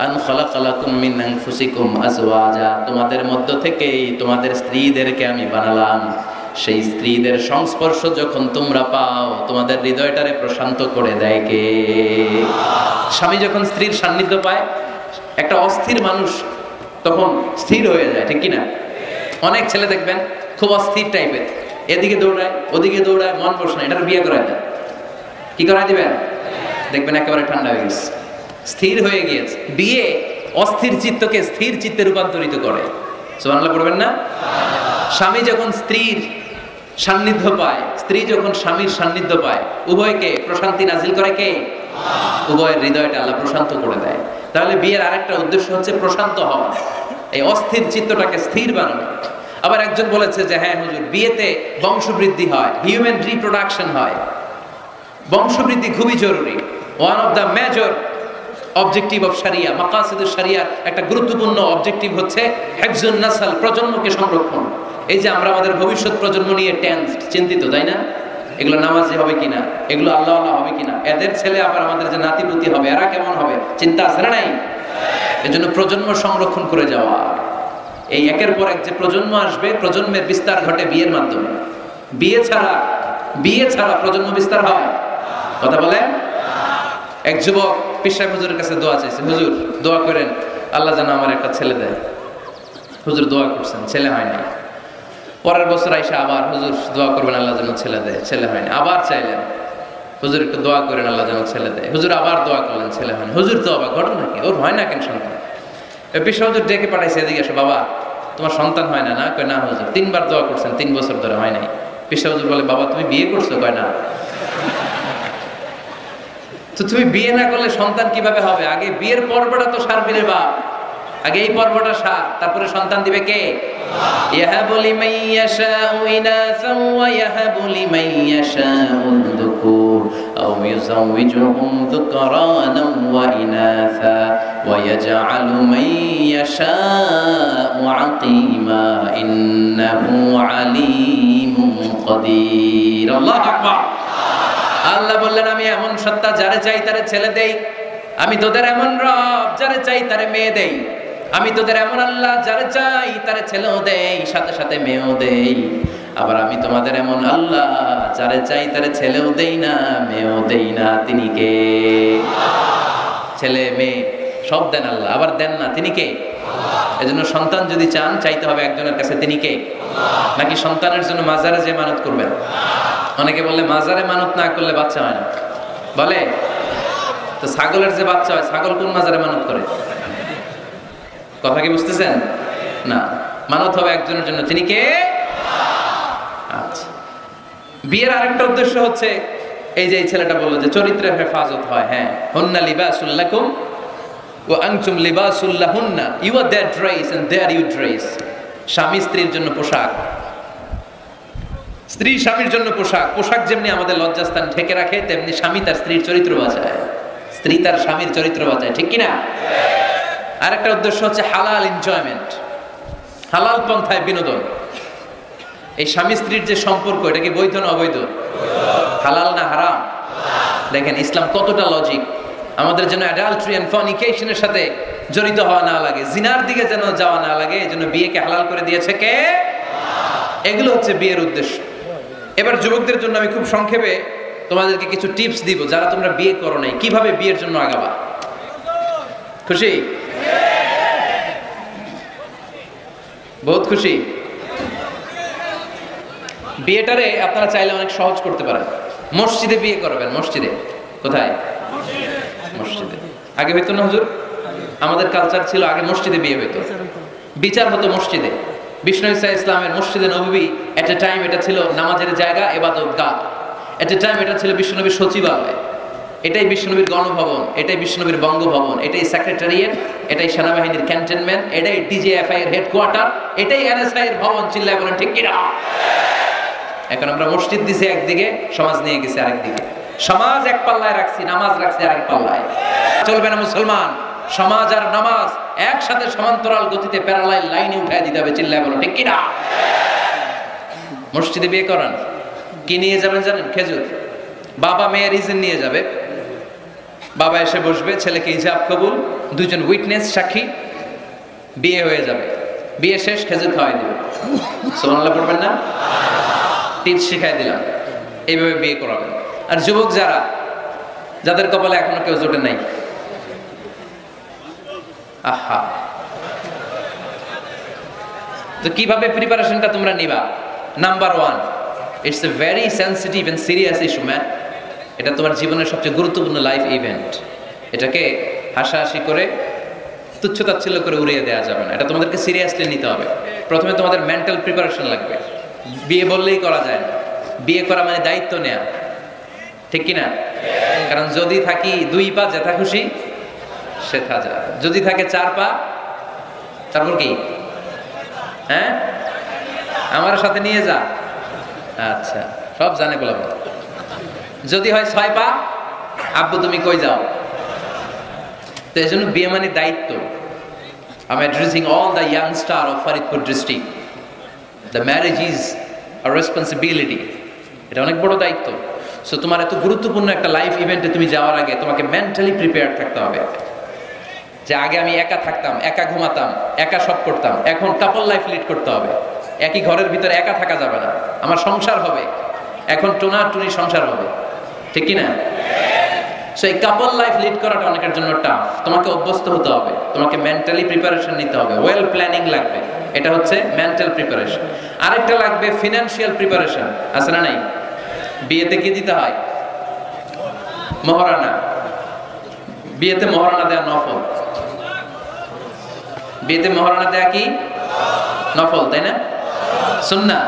আন খালাকালাকুম মিন আনফুসিকুম আজওয়াজা, তোমাদের মধ্য থেকেই তোমাদের স্ত্রীদেরকে আমি বানালাম। সেই স্ত্রীদের সংস্পর্শ যখন তোমরা পাও, তোমাদের হৃদয়টারে প্রশান্ত করে দেয় কে? স্বামী যখন স্ত্রীর সান্নিধ্য পায়, একটা অস্থির মানুষ তখন স্থির হয়ে যায়, ঠিক কিনা? অনেক ছেলে দেখবেন খুব অস্থির টাইপের, এদিকে দৌড়ায় ওদিকে দৌড়ায়, মন বসে না, এটার বিয়ে করায় দেন। কি করায় দিবেন? দেখবেন একেবারে ঠান্ডা হয়ে গেছে, স্থির হয়ে গিয়েছে। বিয়ে অস্থির চিত্তকে স্থির চিত্তে রূপান্তরিত করে। সুবহানাল্লাহ পড়বেন না? স্বামী যখন স্ত্রীর সান্নিধ্য পায়, স্ত্রী যখন স্বামীর সান্নিধ্য পায়, উভয়কে প্রশান্তি নাজিল করে কে? উভয়ের হৃদয়টা আল্লাহ প্রশান্ত করে দেয়। তাহলে বিয়ের আরেকটা উদ্দেশ্য হচ্ছে প্রশান্ত হওয়া, এই অস্থির চিত্তটাকে স্থির বানানো। আবার একজন বলেছে যে হ্যাঁ হুজুর, বিয়েতে বংশবৃদ্ধি হয়, হিউম্যান রিপ্রোডাকশন হয়, বংশবৃদ্ধি খুবই জরুরি। One of the major objective of শরিয়া, মাকাসিদুশ শরিয়ার একটা গুরুত্বপূর্ণ অবজেক্টিভ হচ্ছে হিফজুন নাসল, প্রজন্মকে সংরক্ষণ। এই যে আমরা আমাদের ভবিষ্যৎ প্রজন্ম নিয়ে টেনসড, চিন্তিত, তাই না? এগুলো নামাজি হবে কিনা, এগুলো আল্লাহ আল্লাহ হবে কিনা, এদের ছেলে আবার আমাদের যে নাতিপুতি হবে এরা কেমন হবে, চিন্তা আছে না নাই? এজন্য প্রজন্ম সংরক্ষণ করে যাওয়া। এই একের পর এক যে প্রজন্ম আসবে, প্রজন্মের বিস্তার ঘটে বিয়ের মাধ্যমে। বিয়ে ছাড়া প্রজন্ম বিস্তার হয়? কথা বলেন। এক যুবক পীর সাহেব হুজুরের কাছে দোয়া চাইছে, হুজুর দোয়া করেন আল্লাহ যেন আমার একটা ছেলে দেয়। হুজুর দোয়া করছেন, ছেলে হয়নি। পরের বছর আইসা আবার হুজুর দোয়া করবেন আল্লাহ যেন ছেলে দেয়, ছেলে হয়নি। আবার চাইলেন হুজুর একটু দোয়া করেন আল্লাহ যেন ছেলে দেয়। হুজুর আবার দোয়া করলেন, ছেলে হয়নি। হুজুর তো অবাক, ঘটনা কি, ওর হয় না কেন সন্তান? পীর সাহেব হুজুর ডেকে পাঠাইছে, এদিকে আসো, বাবা তোমার সন্তান হয় না? না, কয় না হুজুর, 3 বার দোয়া করছেন, 3 বছর ধরে হয় নাই। পীর সাহেব হুজুর বলে, বাবা তুমি বিয়ে করছো? কয় না। তো তুমি বিয়ে না করলে সন্তান কিভাবে হবে? আগে বিয়ের পর্বটা তো সারবি রে বাপ, আগে এই পর্বটা সার, তারপরে সন্তান দিবে কে? ইয়াহাবু লিমান ইয়াশাউ ইনাসা ওয়া ইয়াহাবু লিমান ইয়াশাউ যুকুর আও ইউযাওয়িজুহুম যুকরানা ওয়া ইনাসা ওয়া ইয়াজআলু মান ইয়াশাউ আকীমা ইন্নাহু আলীমুন কাদির। আল্লাহু আকবার। আল্লাহ বললেন আমি এমন সত্তা, যারে চাই তারে ছেলে দেই। আমি তোদের এমন রব, যারে চাই তারে মেয়ে দেই। আমি তোদের এমন আল্লাহ, যারে চাই তারে ছেলেও দেই, সাথে সাথে মেয়েও দেই। আবার আমি তোমাদের এমন আল্লাহ, যারে চাই তারে ছেলেও দেই না, মেয়েও দেই না। তিনি কে? ছেলে মেয়ে সব দেন আল্লাহ, আবার দেন না, তিনি কে? এজন্য সন্তান যদি চান, চাইতে হবে একজনের কাছে, তিনি কে? নাকি সন্তানের জন্য মাজারে যে মানত করবেন? অনেকে বলে মাজারে মানত না করলে বাচ্চা হয় না, বলে। তো ছাগলের যে বাচ্চা হয়, ছাগল কোন মাজারে মানত করে? কথা কি বুঝতেছেন? না, মানত হবে একজনের জন্য, তিনি কে? আচ্ছা, বিয়ের আরেকটা উদ্দেশ্য হচ্ছে এই যে এই ছেলেটা বললো যে চরিত্রের হেফাজত হয়। হ্যাঁ, হুন্না লিবাসুল লাকুম ওয়া আনতুম লিবাসুল লাহুন্না, you are their dress and they're you dress. স্বামী স্ত্রীর জন্য পোশাক, স্ত্রী স্বামীর জন্য পোশাক, পোশাক যেমনি আমাদের লজ্জাস্থান ঢেকে রাখে, তেমনি স্বামী তার স্ত্রীর চরিত্র বাঁচায়, স্ত্রী তার স্বামীর চরিত্র বাঁচায়, ঠিক কিনা? আরেকটা উদ্দেশ্য হচ্ছে হালাল এনজয়মেন্ট, হালাল পন্থায় বিনোদন। এই স্বামী স্ত্রীর যে সম্পর্ক, এটা কি বৈধ না অবৈধ? হালাল না হারাম? দেখেন ইসলাম কতটা লজিক। আমাদের যেন অ্যাডাল্ট্রি এন্ড ফর্নিকেশনের সাথে জড়িত হওয়া না লাগে, জিনার দিকে যেন যাওয়া না লাগে, এজন্য বিয়েকে হালাল করে দিয়েছে কে? এগুলো হচ্ছে বিয়ের উদ্দেশ্য। এবার যুবকদের জন্য আমি খুব সংক্ষেপে তোমাদেরকে কিছু টিপস দিব, যারা তোমরা বিয়ে করো নাই, কিভাবে বিয়ের জন্য আগাবা। খুশি? বহুত খুশি? বিয়েটারে আপনারা চাইলে অনেক সহজ করতে পারেন। মসজিদে বিয়ে করবেন। মসজিদে? কোথায়? মসজিদে। আগে হইতো না হুজুর? আমাদের কালচার ছিল আগে মসজিদে বিয়ে হইতো, বিচার হতো মসজিদে। বিষ্ণু ইসা ইসলামের মসজিদে নববী এট এ টাইম এটা ছিল নামাজের জায়গা, ইবাদতগাহ। এট এ টাইম এটা ছিল বিশ্বনবীর সচিবালয়, এটাই বিশ্বনবীর গণভবন, এটাই বিশ্বনবীর বঙ্গভবন, এটাই সেক্রেটারিয়েট, এটাই সেনাবাহিনীর ক্যান্টনমেন্ট, এটাই ডিজিএফআই এর হেডকোয়ার্টার, এটাই এনএসআই এর ভবন। চিল্লায় বলেন ঠিক কিনা? এখন আমরা মসজিদ দিছি একদিকে, সমাজ নিয়ে গেছে আরেকদিকে। সমাজ এক পাল্লায় রাখছি, নামাজ রাখছি আরেক পাল্লায়। চলবে না মুসলমান, সমাজ আর নামাজ একসাথে সমান্তরাল গতিতে প্যারালাল লাইনে উঠায় দিতে হবে। চিল্লায় বলো ঠিক কিনা? মসজিদে বিয়ে করান, কি নিয়ে যাবেন জানেন? খেজুর। বাবা মেয়ের ইজেন নিয়ে যাবে, বাবা এসে বসবে, ছেলেকে ইজাব কবুল, দুজন উইটনেস সাক্ষী, বিয়ে হয়ে যাবে। বিয়ে শেষ, খেজুর খাওয়াই দিবে। সুবহানাল্লাহ পড়বেন না? টিপস শিখাই দিলাম, এইভাবে বিয়ে করাবেন। আর যুবক যাদের কপালে এখনো কেউ জোটে নাই, আহা, তো কিভাবে প্রিপারেশনটা তোমরা নিবা? Number 1, it's a very sensitive and serious issue man. এটা তোমার জীবনের সবচেয়ে গুরুত্বপূর্ণ লাইফ ইভেন্ট। এটাকে হাসাহাসি করে তুচ্ছতাচ্ছিল্য করে উড়িয়ে দেওয়া যাবে না, এটা তোমাদেরকে সিরিয়াসলি নিতে হবে। প্রথমে তোমাদের মেন্টাল প্রিপারেশন লাগবে। বিয়ে বললেই করা যায় না, বিয়ে করা মানে দায়িত্ব নেয়া, ঠিক কিনা? কারণ যদি থাকি 2 পা, যেথা খুশি সেথা যা। যদি থাকে 4 পা, তারপর কি? হ্যাঁ, আমার সাথে নিয়ে যা। আচ্ছা, সব জানে বলা। যদি হয় 6 পা, আব্বু তুমি কই যাও? তো এই জন্য বিয়ে মানে দায়িত্ব। I'm addressing all the youngster of Faridpur district. The marriage is a responsibility. এটা অনেক বড় দায়িত্ব। সো তোমার এত গুরুত্বপূর্ণ একটা লাইফ ইভেন্টে তুমি যাওয়ার আগে তোমাকে মেন্টালি প্রিপেয়ার থাকতে হবে। যে আগে আমি একা থাকতাম, একা ঘুমাতাম, একা সব করতাম, এখন কাপল লাইফ লিড করতে হবে। একই ঘরের ভিতরে একা থাকা যাবে না, আমার সংসার হবে। এখন টোনাটুনি সংসার হবে, ঠিক কি না? সো এই কাপল লাইফ লিড করাটা অনেকের জন্য টাফ। তোমাকে অভ্যস্ত হতে হবে, তোমাকে মেন্টালি প্রিপারেশন নিতে হবে, ওয়েল প্ল্যানিং লাগবে। এটা হচ্ছে মেন্টাল প্রিপারেশন। আরেকটা লাগবে ফিনান্সিয়াল প্রিপারেশন। আছে না নাই? বিয়েতে কি দিতে হয়? মহারানা। বিয়েতে মহারানা দেয়া নফল। বিয়েতে মহারানা দেয়া কি? নফল, তাই না? সুন্নাহ।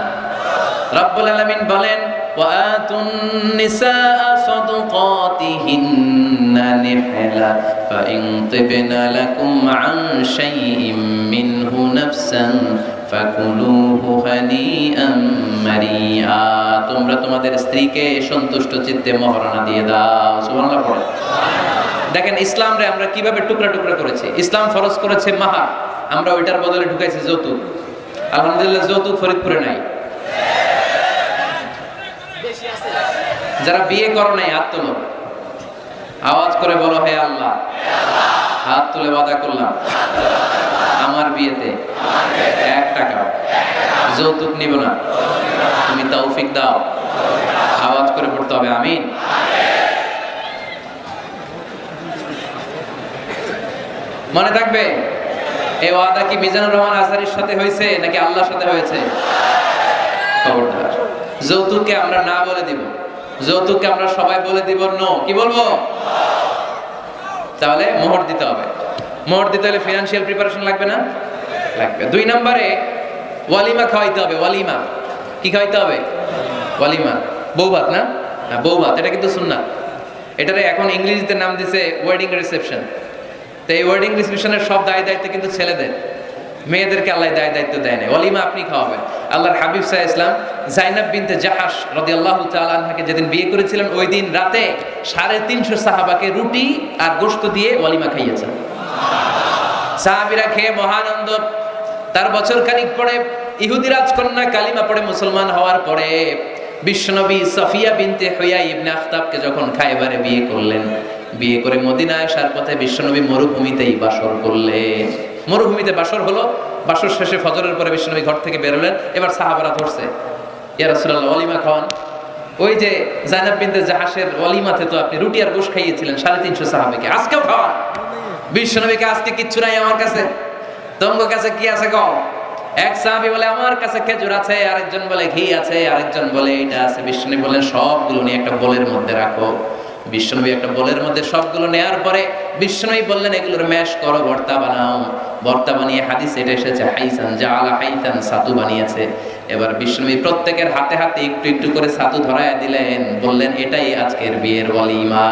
রব্বুল আলামিন বলেন, ওয়াতুন নিসাআ সাদকাতিহিন্না নিহলা ফাইন তিবনা লাকুম আন শাইইন মিনহু নাফসান ফাকুলুহু হানিআম মারিআ। তোমরা তোমাদের স্ত্রীকে সন্তুষ্ট চিত্তে মহারানা দিয়ে দাও। সুবহানাল্লাহ পড়ে। দেখেন ইসলামরে আমরা কিভাবে টুকরা টুকরা করেছি। ইসলাম ফরজ করেছে মাহার, আমরা ওইটার বদলে ঢুকাইছি যৌতুক। আলহামদুলিল্লাহ যৌতুক ফরিদপুরে নাই। যারা বিয়ে করো নাই হাত তোলো, আওয়াজ করে বলো, হে আল্লাহ, হাত তুলে ওয়াদা করলাম আমার বিয়েতে 1 টাকা যৌতুক নিব না, তুমি তৌফিক দাও। আওয়াজ করে পড়তে হবে আমিন। মনে থাকবে এই ওয়াদা কি মিজানুর রহমান আজহারির সাথে হয়েছে নাকি আল্লাহর সাথে হয়েছে? খবরদার, যৌতুককে আমরা না বলে দিব, যৌতুককে আমরা সবাই বলে দিব নো। কি বলবো? তাহলে মোহর দিতে হবে। মোহর দিতে হলে ফিনান্সিয়াল প্রিপারেশন লাগবে না? লাগবে। 2 নম্বরে ওয়ালিমা খাওয়াইতে হবে। ওয়ালিমা কি খাওয়াইতে হবে? ওয়ালিমা, বৌভাত না? হ্যাঁ, বৌভাত। এটা কিন্তু সুন্নাত। এটারে এখন ইংরেজিতে নাম দিছে ওয়েডিং রিসেপশন। তো এই ওয়েডিং রিসেপশনের সব দায় দায়িত্ব কিন্তু ছেলেদের। মেয়েদেরকে আল্লাহ দায়িত্ব দেয় না, ওয়ালিমা আপনি খাওয়াবেন। আল্লাহর হাবিব সাল্লাল্লাহু আলাইহি ওয়াসাল্লাম যায়নাব বিনতে জাহাশ রাদিয়াল্লাহু তাআলা আনহাকে যেদিন বিয়ে করেছিলেন ওই দিন রাতে 350 সাহাবাকে রুটি আর গোশত দিয়ে ওয়ালিমা খাইয়েছেন। সাহাবীরা খেয়ে মহানন্দ। তার বছর খানিক পরে ইহুদি রাজকন্যা কালিমা পড়ে মুসলমান হওয়ার পরে বিশ্বনবী সাফিয়া বিনতে হুয়াই ইবনে আখতাবকে যখন খায়বারে বিয়ে করলেন, বিয়ে করে মদিনায় আসার পথে বিশ্বনবী মরুভূমিতেই বাসর করলেন। মরুভূমিতে বাসর হলো, বাসর শেষে ফজরের পরে বিশ্বনবী ঘর থেকে বের হলেন। এবার সাহাবারা ধরছে, ইয়া রাসূলুল্লাহ ওয়ালিমা খাওয়ান। ওই যে যায়নাব বিনতে জাহাশের ওয়ালিমাতে তো আপনি রুটি আর গোশত খাইয়েছিলেন 350 সাহাবাকে, আজকেও খাওয়ান। বিশ্বনবীকে আজকে কিচ্ছু নাই আমার কাছে, তোমার কাছে কি আছে কও? এক সাহাবী বলে আমার কাছে খেজুর আছে, আরেকজন বলে ঘি আছে, আরেকজন বলে এটা আছে। বিশ্বনবী বললেন সবগুলো নিয়ে একটা বোলের মধ্যে রাখো। বিশ্বনবী একটা বোলের মধ্যে সবগুলো নেয়ার পরে বিশ্বনবী বললেন এগুলোর ম্যাশ করো, ভর্তা বানাও। ভর্তা বানিয়ে হাদিসে এটা এসেছে হাইসান জাআলা হাইতান, ছাতু বানিয়েছে। এবার বিশ্বনবী প্রত্যেকের হাতে হাতে একটু একটু করে ছাতু ধরায় দিলেন, বললেন এটাই আজকের বিয়ের ওয়ালিমা।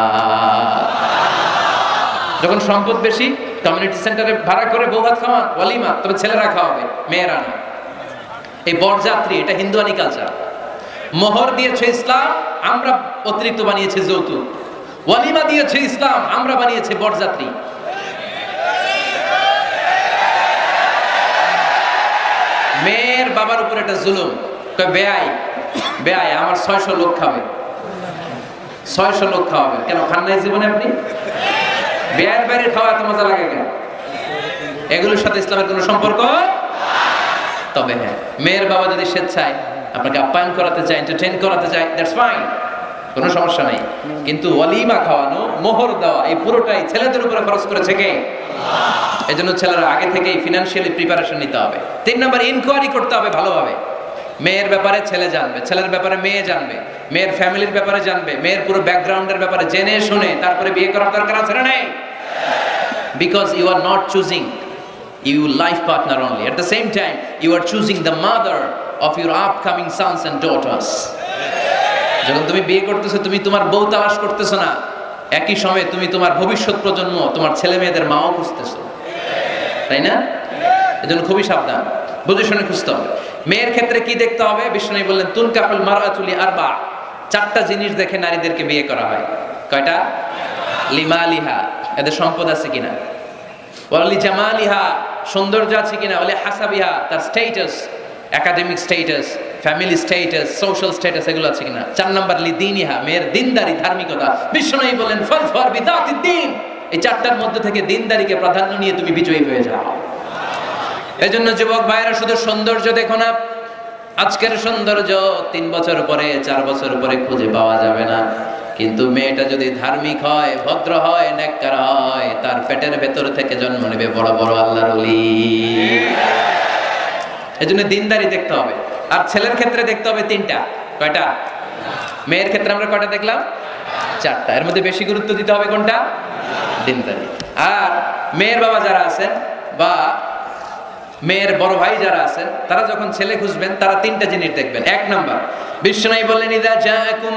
যখন সম্পদ বেশি কমিউনিটি সেন্টারে ভাড়া করে বউ ভাত খাওয়ান, ওয়ালিমা, তবে ছেলেরা খাওয়াবে, মেয়েরা না। এই বরযাত্রী, এটা হিন্দুয়ানি কালচার। মোহর দিয়েছে ইসলাম, আমরা অতিরিক্ত বানিয়েছি যৌতুক। ওয়ালিমা দিয়েছে ইসলাম, আমরা বানিয়েছি বরযাত্রী। মেয়ের বাবার উপর একটা জুলুম, বেয়াই বেয়াই আমার 600 লোক খাবে, 600 লোক খাওয়াবে। কেন খান নাই জীবনে আপনি? বেয়ার বাইরে খাওয়া এত মজা লাগে কেন? এগুলোর সাথে ইসলামের কোনো সম্পর্ক? তবে হ্যাঁ, মেয়ের বাবা যদি স্বেচ্ছায় আপনাকে আপ্যায়ন করাতে চায়, এন্টারটেইন করাতে চায়, দ্যাটস ফাইন, কোনো সমস্যা নেই। কিন্তু ওয়ালিমা খাওয়ানো, মোহর দেওয়া, এই পুরোটাই ছেলেদের উপরে খরচ করেছে কে? এই জন্য ছেলেরা আগে থেকেই ফিনান্সিয়ালি প্রিপারেশন নিতে হবে। 3 নাম্বার, ইনকোয়ারি করতে হবে ভালোভাবে। মেয়ের ব্যাপারে ছেলে জানবে, ছেলের ব্যাপারে মেয়ে জানবে, মেয়ের ফ্যামিলির ব্যাপারে জানবে, মেয়ের পুরো ব্যাকগ্রাউন্ডের ব্যাপারে জেনে শুনে তারপরে বিয়ে করার দরকার আছে না নেই? Because you are not choosing your life partner only, at the same time you are choosing the mother of your upcoming sons and daughters. যখন তুমি বিয়ে করতেছো, তুমি তোমার বউ তালাশ করতেছো না, একই সময়ে তুমি তোমার ভবিষ্যৎ প্রজন্ম, তোমার ছেলে মেয়েদের মাও খুঁজতেছো, তাই না? এজন্য খুবই সাবধান, বুঝে শুনে খুঁজতে হবে। মেয়ের ক্ষেত্রে কি দেখতে হবে? বিশ্বনবী বললেন তুনকাহুল মারআতু লিআরবা, 4টা জিনিস দেখে নারীদেরকে বিয়ে করা হয়। কয়টা? লিমালিহা, এদের সম্পদ আছে কিনা, ওয়ালি জামালিহা, সৌন্দর্য আছে কিনা, ওয়ালি হাসাবিহা, তার status, academic status, family status, social status, এগুলো আছে কিনা। 4 নাম্বার লিদিনিহা, মেয়ের দিনদারি, ধার্মিকতা। বিশ্বনবী বলেন ফাজফার বিযাতিদ দ্বীন, এই 4টার মধ্যে থেকে দিনদারিকে প্রাধান্য নিয়ে তুমি বিজয়ী হয়ে যাও। এজন্য যুবক ভাইরা শুধু সৌন্দর্য দেখো না, আজকের সৌন্দর্য 3 বছর পরে 4 বছর পরে খুঁজে পাওয়া যাবে না। কিন্তু মেয়েটা যদি ধার্মিক হয়, ভদ্র হয়, নেককার হয়, তার পেটের ভেতর থেকে জন্ম নেবে বড় বড় আল্লাহর ওলি। এজন্য দিনদারি দেখতে হবে। আর ছেলের ক্ষেত্রে দেখতে হবে 3টা। কয়টা? মেয়ের ক্ষেত্রে আমরা কয়টা দেখলাম? 4টা। এর মধ্যে বেশি গুরুত্ব দিতে হবে কোনটা? দিনদারি। আর মেয়ের বাবা যারা আছেন বা মেয়ের বড় ভাই যারা আছেন, তারা যখন ছেলে খুঁজবেন তারা 3টা জিনিস দেখবেন। 1 নাম্বার, বিশ্বনবী বললেন ইযা জাআকুম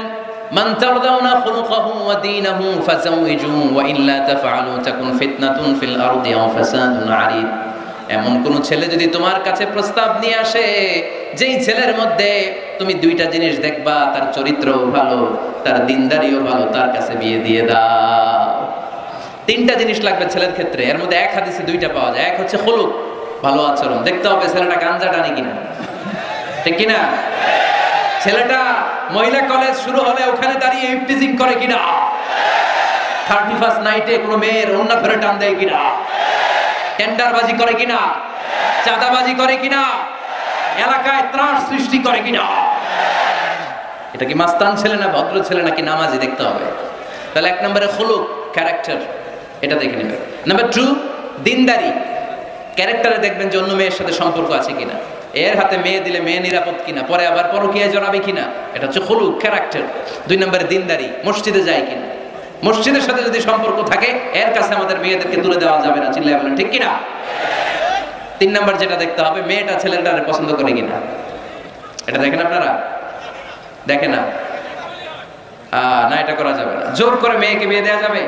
মান তারদাউনা খুলুকাহু ওয়া দীনাহু ফাযাওইজুহু ওয়া ইল্লা তাফআলু তাকুন ফিতনাতুন ফিল আরদি ওয়া ফাসাদুন আরিদ। এমন কোন ছেলে যদি তোমার কাছে প্রস্তাব নিয়ে আসে, যেই ছেলের মধ্যে তুমি 2টা জিনিস দেখবা, তার চরিত্রও ভালো, তার দিনদারিও ভালো, তার কাছে বিয়ে দিয়ে দাও। 3টা জিনিস লাগবে ছেলের ক্ষেত্রে। এর মধ্যে এক হাদিসে 2টা পাওয়া যায়। এক হচ্ছে খুলুক, ভালো আচরণ। দেখতে হবে ছেলেটা গাঞ্জা টানে কিনা, ঠিক কিনা? ছেলেটা মহিলা কলেজ শুরু হলে ওখানে দাঁড়িয়ে ইফটিজিং করে কিনা, 31st নাইটে কোনো মেয়ের অন্য ধরে টান দেয় কিনা, টেন্ডারবাজি করে কিনা, চাঁদাবাজি করে কিনা, এলাকায় ত্রাস সৃষ্টি করে কিনা। এটা কি মাস্তান ছেলে না ভদ্র ছেলে নাকি নামাজি দেখতে হবে। তাহলে 1 নম্বরে খুলুক, ক্যারেক্টার, এটা দেখে নেবেন। নাম্বার 2, দিনদারি। ক্যারেক্টারে দেখবেন যে অন্য মেয়ের সাথে সম্পর্ক আছে কিনা, এর হাতে মেয়ে দিলে মেয়ে নিরাপদ কিনা, পরে আবার পরকীয়ায় জড়াবে কিনা। এটা হচ্ছে খুলুক, ক্যারেক্টার। 2 নম্বরে দিনদারি, মসজিদে যায় কিনা। মসজিদের সাথে যদি সম্পর্ক থাকে, এর কাছে আমাদের মেয়েদেরকে তুলে দেওয়া যাবে না, চিল্লায় বলেন ঠিক কিনা। 3 নম্বর যেটা দেখতে হবে, মেয়েটা ছেলেটারে পছন্দ করে কিনা। এটা দেখেন আপনারা? দেখে না? না, এটা করা যাবে না। জোর করে মেয়েকে বিয়ে দেওয়া যাবে?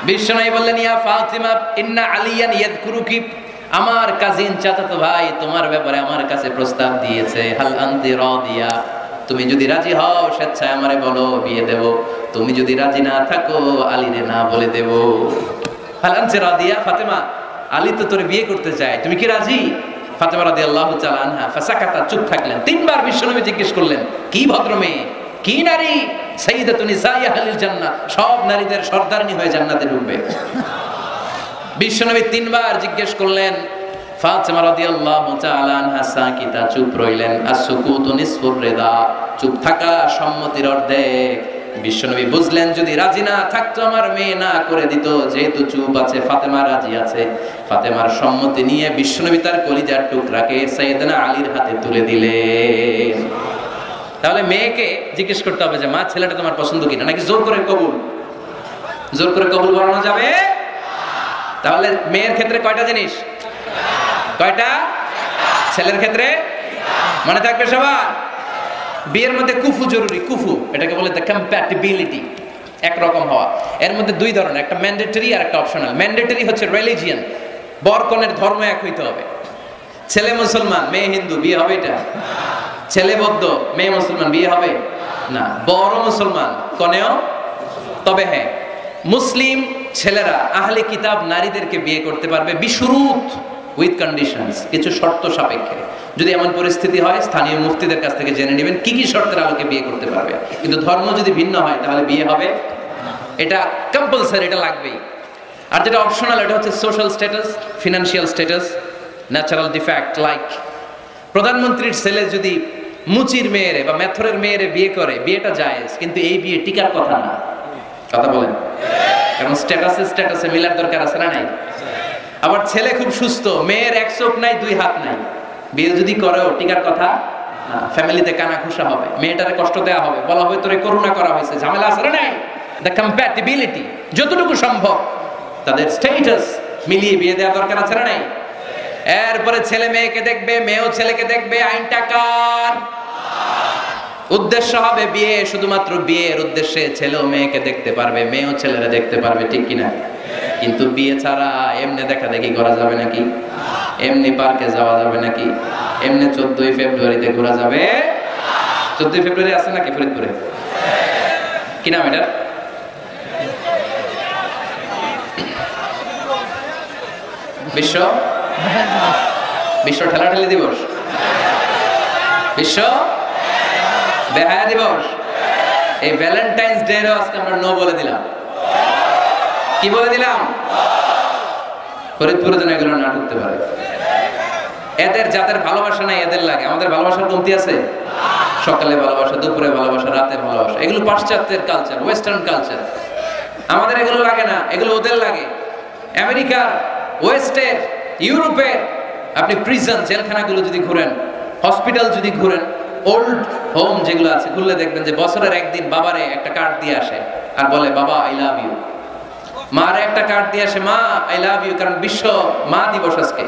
বিশ্বনবী বললেন ইয়া ফাতিমা ইন্না আলিয়ান ইয়াযকুরুকি আমার কাজিন চাচাতো ভাই তোমার ব্যাপারে আমার কাছে প্রস্তাব দিয়েছে, হাল আনতি রাদিয়া, তুমি যদি রাজি হও স্বেচ্ছায় আমারে বলো, বিয়ে দেব। তুমি যদি রাজি না থাকো আলীরে না বলে দেব। হাল আনতি রাদিয়া, ফাতেমা আলী তো তোরে বিয়ে করতে চায়, তুমি কি রাজি? ফাতেমা রাদিয়াল্লাহু তাআলা আনহা ফাসাকাতা, চুপ থাকলেন। তিনবার বিশ্বনবী জিজ্ঞেস করলেন, কি ভদ্র মেয়ে, কি নারী, সাইয়্যিদাতুন নিসাই আহলিল জান্নাহ, সব নারীদের সর্দারনি হয়ে জান্নাতে ঢুকবে। বিশ্বনবী তিনবার জিজ্ঞেস করলেন। ফাতেমা রাদিয়াল্লাহু তাআলা আনহা সাকিতা, চুপ রইলেন। আসসুকুতু নিসফুর রিদা, চুপ থাকা সম্মতির অর্ধেক। বিশ্বনবী বুঝলেন যদি রাজি না থাকতো আমার মেয়ে না করে দিত, যেহেতু চুপ আছে ফাতেমা রাজি আছে। ফাতেমার সম্মতি নিয়ে বিশ্বনবী তার কলিজার টুকরাকে সাইয়েদনা আলীর হাতে তুলে দিলেন। তাহলে মেয়েকে জিজ্ঞেস করতে হবে যে মা ছেলেটা তোমার পছন্দ কিনা, নাকি জোর করে কবুল? জোর করে কবুল বানানো যাবে? তাহলে মেয়ের ক্ষেত্রে কয়টা জিনিস? কয়টা? ছেলের ক্ষেত্রে মনে থাকবে সবার। বিয়ের মধ্যে কুফু জরুরি। কুফু এটাকে বলে দ্য কম্প্যাটিবিলিটি, একরকম হওয়া। এর মধ্যে দুই ধরনের, একটা ম্যান্ডেটরি আর একটা অপশনাল। ম্যান্ডেটরি হচ্ছে রিলিজিয়ান, বর কনের ধর্ম এক হইতে হবে। ছেলে মুসলমান মেয়ে হিন্দু, বিয়ে হবে এটা? ছেলে বৌদ্ধ মেয়ে মুসলমান, বিয়ে হবে না। বড় মুসলমান কনেও, তবে হ্যাঁ মুসলিম ছেলেরা আহলে কিতাব নারীদেরকে বিয়ে করতে পারবে বিশুরুত, উইথ কন্ডিশনস, কিছু শর্ত সাপেক্ষে। যদি এমন পরিস্থিতি হয় স্থানীয় মুফতিদের কাছ থেকে জেনে নেবেন কি কি শর্তের আলোকে বিয়ে করতে পারবে। কিন্তু ধর্ম যদি ভিন্ন হয় তাহলে বিয়ে হবে, এটা কম্পালসারি, এটা লাগবেই। আর যেটা অপশনাল এটা হচ্ছে social status, financial status, natural defect. Like প্রধানমন্ত্রীর ছেলে যদি মুচির মেয়েরে বা মেথরের মেয়েরে বিয়ে করে, বিয়েটা জায়েজ, কিন্তু এই বিয়ে টিকার কথা না। কথা বলেন, কারণ স্ট্যাটাসে মিলার দরকার আছে না নাই? আবার ছেলে খুব সুস্থ, মেয়ের এক চোখ নাই দুই হাত নাই, বিয়ে যদি করেও টিকার কথা না। ফ্যামিলিতে কানা ঘুষা হবে, মেয়েটারে কষ্ট দেওয়া হবে, বলা হবে তোরে করুণা করা হয়েছে, ঝামেলা আছে না নাই? দ্য কম্প্যাটিবিলিটি, যতটুকু সম্ভব তাদের স্ট্যাটাস মিলিয়ে বিয়ে দেওয়া দরকার আছে না নাই? এরপরে ছেলে মেয়েকে দেখবে, মেয়েও ছেলেকে দেখবে। আইনটা কার? উদ্দেশ্য হবে বিয়ে, শুধুমাত্র বিয়ের উদ্দেশ্যে ছেলেও মেয়েকে দেখতে পারবে, মেয়েও ছেলেরা দেখতে পারবে, ঠিক কিনা? কিন্তু বিয়ে ছাড়া এমনি দেখা দেখি করা যাবে নাকি? এমনি পার্কে যাওয়া যাবে নাকি? এমনি 14ই ফেব্রুয়ারিতে ঘোরা যাবে? 14ই ফেব্রুয়ারি আছে নাকি ফরিদপুরে? কি নাম এটা? বিশ্ব বিশ্ব ঠেলাঠেলি দিবস, বিশ্ব বেহায়া দিবস। এই ভ্যালেন্টাইন্স ডে রে আজকে আমরা নো বলে দিলাম। কি বলে দিলাম? ফরিদপুরে যেন এগুলো না ঢুকতে পারে। এদের যাদের ভালোবাসা নাই এদের লাগে, আমাদের ভালোবাসার কমতি আছে? সকালে ভালোবাসা, দুপুরে ভালোবাসা, রাতে ভালোবাসা, এগুলো পাশ্চাত্যের কালচার, ওয়েস্টার্ন কালচার। আমাদের এগুলো লাগে না, এগুলো ওদের লাগে। আমেরিকার, ওয়েস্টের, ইউরোপের আপনি প্রিজন জেলখানাগুলো যদি ঘুরেন, হসপিটাল যদি ঘুরেন, ওল্ড হোম যেগুলো আছে ঘুরলে দেখবেন যে বছরের একদিন বাবারে একটা কার্ড দিয়ে আসে আর বলে বাবা আই লাভ ইউ। মারে একটা কার্ড দিয়ে আসে, মা আই লাভ ইউ, কারণ বিশ্ব মা দিবস আজকে।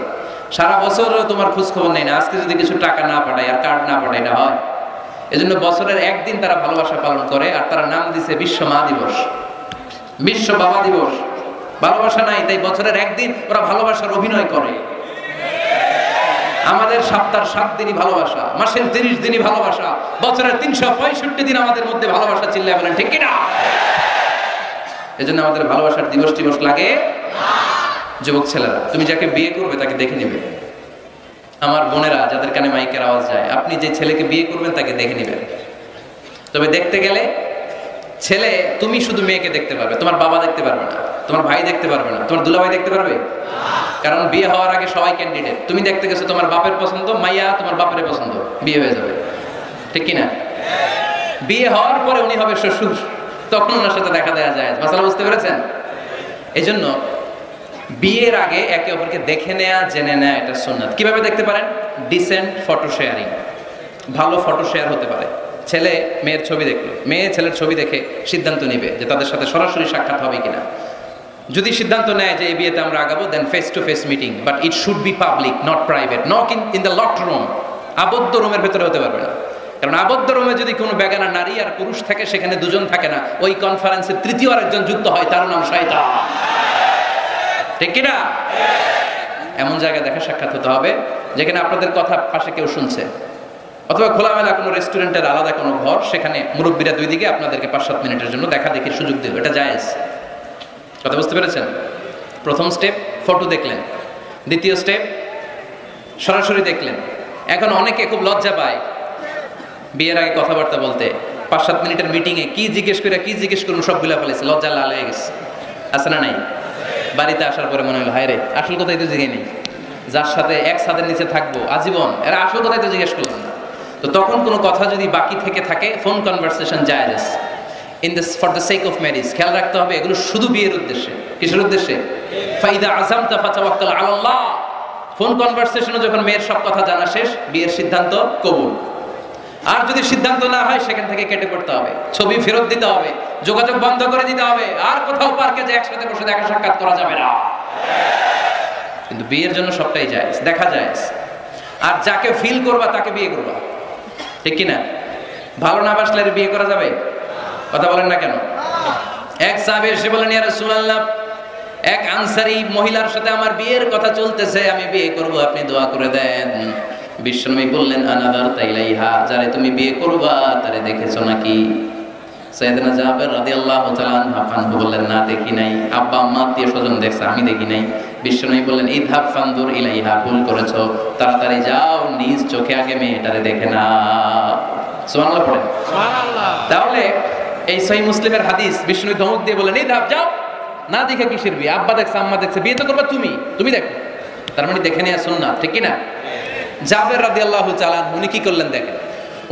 সারা বছর তোমার খোঁজ খবর নেই না, আজকে যদি কিছু টাকা না পাঠায় আর কার্ড না পাঠায়, এটা হয়? এজন্য বছরের একদিন তারা ভালোবাসা পালন করে, আর তারা নাম দিছে বিশ্ব মা দিবস, বিশ্ব বাবা দিবস। ভালোবাসা নাই, তাই বছরের একদিন ওরা ভালোবাসার অভিনয় করে। আমাদের সপ্তাহের 7 দিনই ভালোবাসা, মাসের 30 দিনই ভালোবাসা, বছরের 365 দিন আমাদের মধ্যে ভালোবাসা। চিল্লায় বলেন ঠিক কিনা? এজন্য আমাদের ভালোবাসার দিবস টিবস লাগে। যুবক ছেলেরা, তুমি যাকে বিয়ে করবে তাকে দেখে নেবে। আমার বোনেরা যাদের কানে মাইকের আওয়াজ যায়, আপনি যে ছেলেকে বিয়ে করবেন তাকে দেখে নেবেন। তবে দেখতে গেলে ছেলে, তুমি শুধু মেয়েকে দেখতে পারবে, তোমার বাবা দেখতে পারবে না, তোমার ভাই দেখতে পারবে না, তোমার দুলাভাই দেখতে পারবে? কারণ বিয়ে হওয়ার আগে সবাই ক্যান্ডিডেট। তুমি দেখতে গেছো, তোমার বাপের পছন্দ, মাইয়া তোমার বাপের পছন্দ, বিয়ে হয়ে যাবে, ঠিক কিনা? বিয়ে হওয়ার পরে উনি হবে শ্বশুর, তখন ওনার সাথে দেখা দেওয়া যায়। মাসালা বুঝতে পেরেছেন? এই জন্য বিয়ের আগে একে অপরকে দেখে নেয়া, জেনে নেয়া, এটা সুন্নাত। কিভাবে দেখতে পারেন? ডিসেন্ট ফটো শেয়ারিং, ভালো ফটো শেয়ার হতে পারে। ছেলে মেয়ের ছবি দেখলো, মেয়ে ছেলের ছবি দেখে সিদ্ধান্ত নিবে যে তাদের সাথে সরাসরি সাক্ষাৎ হবে কিনা। যদি সিদ্ধান্ত নেয় যে এই বিয়েতে আমরা আগাবো, then face to face meeting, but it should be public, not private. Not in the locked room, আবদ্ধ রুমের ভেতরে হতে পারবে না। কারণ আবদ্ধ রুমে যদি কোনো বেগানা নারী আর পুরুষ থাকে, সেখানে দুজন থাকে না, ওই কনফারেন্সে তৃতীয় আরেকজন যুক্ত হয়, তার নাম শয়তান, ঠিক কিনা? এমন জায়গায় দেখা সাক্ষাৎ হতে হবে যেখানে আপনাদের কথা পাশে কেউ শুনছে, অথবা খোলামেলা কোনো রেস্টুরেন্টের আলাদা কোনো ঘর, সেখানে মুরব্বীরা দুই দিকে আপনাদেরকে 5-7 মিনিটের জন্য দেখা দেখির সুযোগ দিল, এটা জায়েজ। কথা বুঝতে পেরেছেন? প্রথম স্টেপ ফটো দেখলেন, দ্বিতীয় স্টেপ সরাসরি দেখলেন। এখন অনেকে খুব লজ্জা পায় বিয়ের আগে কথাবার্তা বলতে, 5-7 মিনিটের মিটিংয়ে কি জিজ্ঞেস করুন সব গুলা ফেলেছে, লজ্জা লাল হয়ে গেছে, আছে না নাই? বাড়িতে আসার পরে মনে হলো হায় রে, আসল কথাই তো জিজ্ঞেস নেই, যার সাথে এক ছাদের নিচে থাকবো আজীবন, এরা আসল কথাই তো জিজ্ঞেস করলাম না। তো তখন কোনো কথা যদি বাকি থেকে থাকে, ফোন কনভারসেশন জায়েজ for the sake of marriage. খেয়াল রাখতে হবে এগুলো শুধু বিয়ের উদ্দেশ্যে। কিসের উদ্দেশ্যে? ফাইদা আযামতা ফাতাওয়াক্কাল আলাল্লাহ। ফোন কনভারসেশনে যখন মেয়ের সব কথা জানা শেষ, বিয়ের সিদ্ধান্ত কবুল। আর যদি সিদ্ধান্ত না হয়, সেখান থেকে কেটে পড়তে হবে, ছবি ফেরত দিতে হবে, যোগাযোগ বন্ধ করে দিতে হবে, আর কোথাও পার্কে যে একসাথে বসে দেখা সাক্ষাৎ করা যাবে না। কিন্তু বিয়ের জন্য সবটাই জায়েজ, দেখা জায়েজ। আর যাকে ফিল করবা তাকে বিয়ে করবা, ঠিক কিনা? ভালো না বাসলে বিয়ে করা যাবে? কথা বলেন না কেন? এক সাহাবী এসে বলেন, ইয়া রাসূলুল্লাহ, এক আনসারী মহিলার সাথে আমার বিয়ের কথা চলতেছে, আমি বিয়ে করব, আপনি দোয়া করে দেন। বিশ্বনবী বললেন, আনাদার তাইলাইহা, যারে তুমি বিয়ে করবা তারে দেখেছো নাকি? সাইয়েদনা জাবের রাদিয়াল্লাহু তাআলা আনহু বললেন, না দেখি নাই, আব্বা আম্মা আত্মীয় স্বজন দেখছে, আমি দেখি নাই। বিশ্বনবী বললেন, ইযহাব ফানদুর ইলাইহা, ভুল করেছো, তাড়াতাড়ি যাও নিজ চোখে আগে মেয়েটারে দেখে নাও। সুবহানাল্লাহ পড়েন। সুবহানাল্লাহ। তাহলে এই সহিহ মুসলিমের হাদিস, বিশ্বনবী ধমক দিয়ে বললেন, ইযহাব, যাও, না দেখে কিসের বিয়ে? আব্বা দেখছে আম্মা দেখছে, বিয়ে তো করবা তুমি দেখো। তার মানে দেখে নেওয়া সুন্নাত, ঠিক কি না? জাবের রাদিয়াল্লাহু তাআলা উনি কি করলেন দেখেন।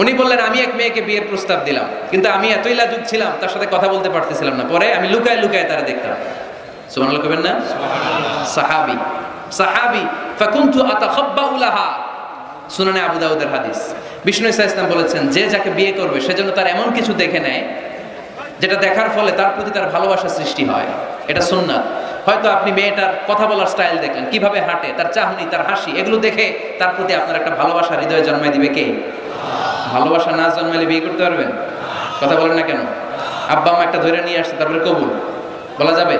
উনি বললেন, আমি এক মেয়েকে বিয়ের প্রস্তাব দিলাম, কিন্তু আমি এতই লাজুক ছিলাম, তার সাথে কথা বলতে পারতেছিলাম না। পরে আমি লুকায় লুকায় তারা দেখতাম। সুবহানাল্লাহ কইবেন না? সুবহানাল্লাহ। সাহাবী ফাকুনতু আতাখাব্বাউ লাহা, সুনানে আবু দাউদের হাদিস। বিষ্ণু ইসা ইসলাম বলেছেন, যে যাকে বিয়ে করবে সেজন্য তার এমন কিছু দেখে নেয় যেটা দেখার ফলে তার প্রতি তার ভালোবাসা সৃষ্টি হয়। এটা সুন্নাত। হয়তো আপনি মেয়েটার কথা বলার স্টাইল দেখলেন, কিভাবে হাঁটে, তার চাহনি, তার হাসি, এগুলো দেখে তার প্রতি আপনার একটা ভালোবাসা হৃদয়ে জন্মায় দিবে কে? ভালোবাসা না জন্মালে বিয়ে করতে পারবেন? কথা বলেন না কেন? আব্বা আম্মা একটা ধরে নিয়ে আসছে, তারপরে কবুল বলা যাবে?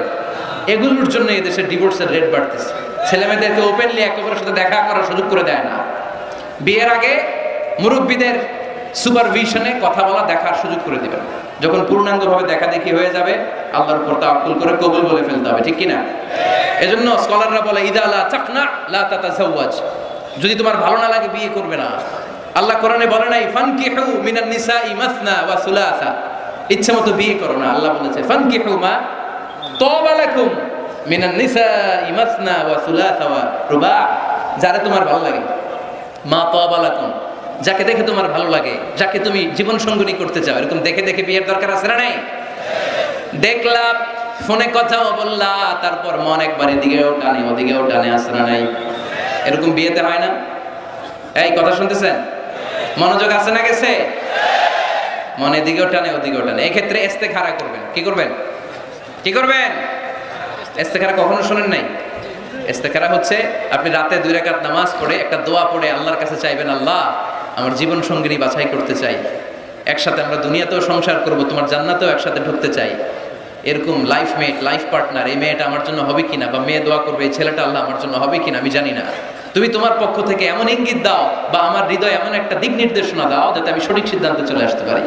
এগুলোর জন্য এই দেশের ডিভোর্সের রেট বাড়তেছে। ছেলে মেয়েদেরকে ওপেনলি একে অপরের সাথে দেখা করার সুযোগ করে দেয় না। বিয়ের আগে মুরব্বীদের সুপারভিশনে কথা বলা, দেখার সুযোগ করে দিবেন। যখন পূর্ণাঙ্গভাবে দেখা দেখি হয়ে যাবে, আল্লাহর উপর তাওয়াক্কুল করে কবুল বলে ফেলতে হবে, ঠিক কি না? এজন্য স্কলাররা বলে, ইদা লা তাকনা লা তাতাজাওয়াজ, যদি তোমার ভালো না লাগে বিয়ে করবে না। আল্লাহ কোরআনে বলে নাই ফানকিহু মিনান নিসাই মাসনা ওয়া সুলাসা, ইচ্ছামতো বিয়ে করো না। আল্লাহ বলেছে ফানকিহু মা তাবা লাকুম মিনান নিসাই মাসনা ওয়া সুলাসা ওয়া রুবা, যারে তোমার ভালো লাগে, মা তাবা লাকুম, যাকে দেখে তোমার ভালো লাগে, যাকে তুমি জীবন সঙ্গিনী করতে চাও, এরকম দেখে দেখে বিয়ের দরকার আছে না নাই? দেখলা, ফোনে কথাও বললা, তারপর মন একবার এদিকেও টানে ওদিকেও টানে, আছে না নাই? এরকম বিয়েতে হয় না? এই কথা শুনতেছেন? মনোযোগ আছে না গেছে? মন এদিকেও টানে ওদিকেও টানে। এই ক্ষেত্রে ইস্তেখারা করবেন। কি করবেন? কি করবেন? ইস্তেখারা কখনো শুনেন নাই? ইস্তেখারা হচ্ছে আপনি রাতে 2 রাকাত নামাজ পড়ে একটা দোয়া পড়ে আল্লাহর কাছে চাইবেন, আল্লাহ আমার জীবন সঙ্গিনী বাছাই করতে চাই, একসাথে আমরা দুনিয়াতেও সংসার করব, তোমার জান্নাতেও একসাথে ঢুকতে চাই, এরকম লাইফ মেট, লাইফ পার্টনার এই মেয়েটা আমার জন্য হবে কিনা, বা মেয়ে দোয়া করবে এই ছেলেটা আল্লাহ আমার জন্য হবে কিনা আমি জানি না, তুমি তোমার পক্ষ থেকে এমন ইঙ্গিত দাও বা আমার হৃদয়ে এমন একটা দিক নির্দেশনা দাও যাতে আমি সঠিক সিদ্ধান্তে চলে আসতে পারি।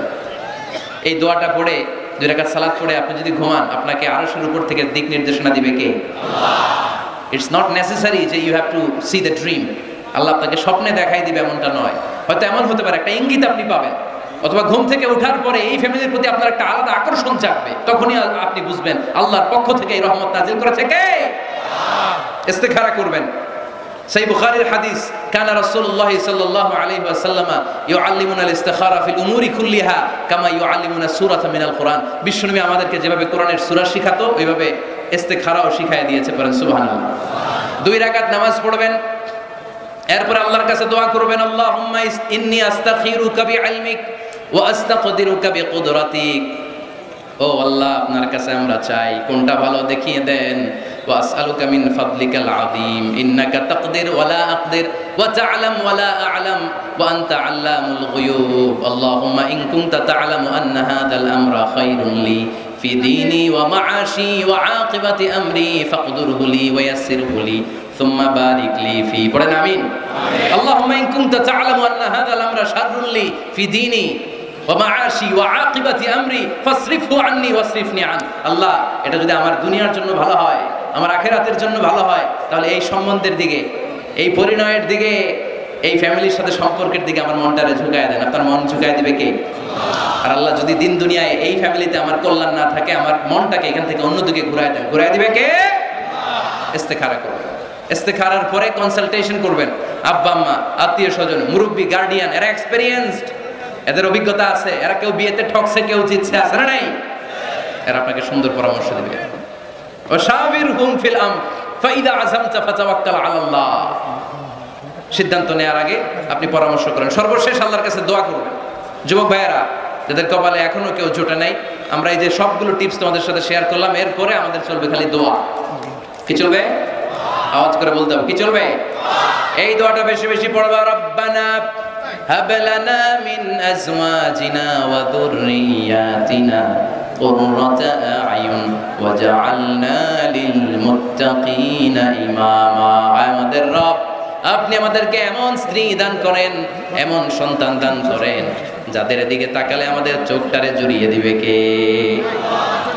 এই দোয়াটা পড়ে 2 রাকাত সালাত পড়ে আপনি যদি ঘুমান, আপনাকে আরশের উপর থেকে দিক নির্দেশনা দিবে কে? আল্লাহ। ইটস নট নেসেসারি যে you have to see the dream, আল্লাহ আপনাকে স্বপ্নে দেখাই দিবে এমনটা নয়। হয়তো এমন হতে পারে একটা ইঙ্গিত আপনি পাবেন, অথবা ঘুম থেকে ওঠার পরে এই ফ্যামিলির প্রতি আপনার একটা আলাদা আকর্ষণ জাগবে, তখনই আপনি বুঝবেন আল্লাহর পক্ষ থেকে এই রহমত নাজিল করেছে কে? আল্লাহ। ইস্তেখারা করবেন। সহিহ বুখারীর হাদিস, কানা রাসূলুল্লাহ সাল্লাল্লাহু আলাইহি ওয়াসাল্লাম ইউআল্লিমুনা আল-ইস্তিখারা ফিল উমুরি কুল্লিহা কামা ইউআল্লিমুনা সূরাতা মিনাল কোরআন। বিশ্বনবী আমাদেরকে যেভাবে কোরআনের সূরা শিখাতো, ওইভাবে ইস্তেখারাও শিখায় দিয়েছে, পড়েন সুবহানাল্লাহ। 2 রাকাত নামাজ পড়বেন, এরপর আল্লাহর কাছে দোয়া করবেন, আল্লাহুম্মা ইন্নী আস্তাখিরুকা বিইলমিক ওয়া আস্তাকদিরুকা বিকুদরাতিক। ও আল্লাহ, আপনার কাছে আমরা চাই, কোনটা ভালো দেখিয়ে দেন। ওয়া আসআলুকা মিন ফাদলিকাল আযীম ইন্নাকা তাকদির ওয়া লা আকদির ওয়া তা'লাম ওয়া লা আ'লাম ওয়া আনতা আল্লামুল গুয়ুব। আল্লাহুম্মা ইন কুনতা তা'লামু আন্না হাযাল আমরা খায়রুন লি ফি দীনি ওয়া মাআশি ওয়া আকিবাতি আমরি ফাকদুরহু লি ওয়া ইয়াসসিরহু লি সুম্মা বারিক লি ফি। পড়েন আমিন। আল্লাহুম্মা ইন কুনতা তা'লামু আন্না হাযাল আমরা শাররুন লি ফি দীনি ওয়া মাআশি ওয়া আকিবাতি আমরি ফাসরিফহু আন্নি ওয়াসরিফনি আন। আল্লাহ, এটা যদি আমার দুনিয়ার জন্য ভালো হয়, আমার আখিরাতের জন্য ভালো হয়, তাহলে এই সম্বন্ধের দিকে, এই পরিণয়ের দিকে, এই ফ্যামিলির সাথে সম্পর্কের দিকে আমার মনটারে ঝুঁকায় দেন। আপনার মন ঝুঁকায় দিবে কে? আর আল্লাহ যদি দিন দুনিয়ায় এই ফ্যামিলিতে আমার কল্যাণ না থাকে, আমার মনটাকে এখান থেকে অন্যদিকে ঘুরায় দেন, ঘুরায় দিবে কে? ইস্তেখারা করবেন। ইস্তেখারার পরে কনসালটেশন করবেন। আব্বা আম্মা, আত্মীয় স্বজন, মুরব্বী, গার্ডিয়ান, এরা এক্সপেরিয়েন্সড, এদের অভিজ্ঞতা আছে, এরা কেউ বিয়েতে ঠকছে, কেউ জিতছে, আছে না নাই? এরা আপনাকে সুন্দর পরামর্শ দিবে। ওয়াশাবিরহুম ফিল আমর ফাইদা আযামতা ফাতাওয়াক্কাল আলাল্লাহ। সিদ্ধান্ত নেওয়ার আগে আপনি পরামর্শ করেন। সর্বশেষ আল্লাহর কাছে দোয়া করবেন। যুবক ভাইয়েরা, যাদের কপালে এখনো কেউ জোটে নাই, আমরা এই যে সবগুলো টিপস তোমাদের সাথে শেয়ার করলাম, এরপরে আমাদের চলবে খালি দোয়া। কি চলবে? আওয়াজ করে বলতে হবে, কি চলবে? এই দোয়াটা বেশি বেশি পড়বা। রব্বানা হাব লানা মিন আজওয়াজিনা ওয়া যুররিয়াতিনা কুররাতা আয়ুন ওয়াজআলনা লিল মুত্তাকিনা ইমামা। আমাদের রব, আপনি আমাদেরকে এমন স্ত্রী দান করেন, এমন সন্তান দান করেন, যাদের দিকে তাকালে আমাদের চোখটারে জুড়িয়ে দিবে কে?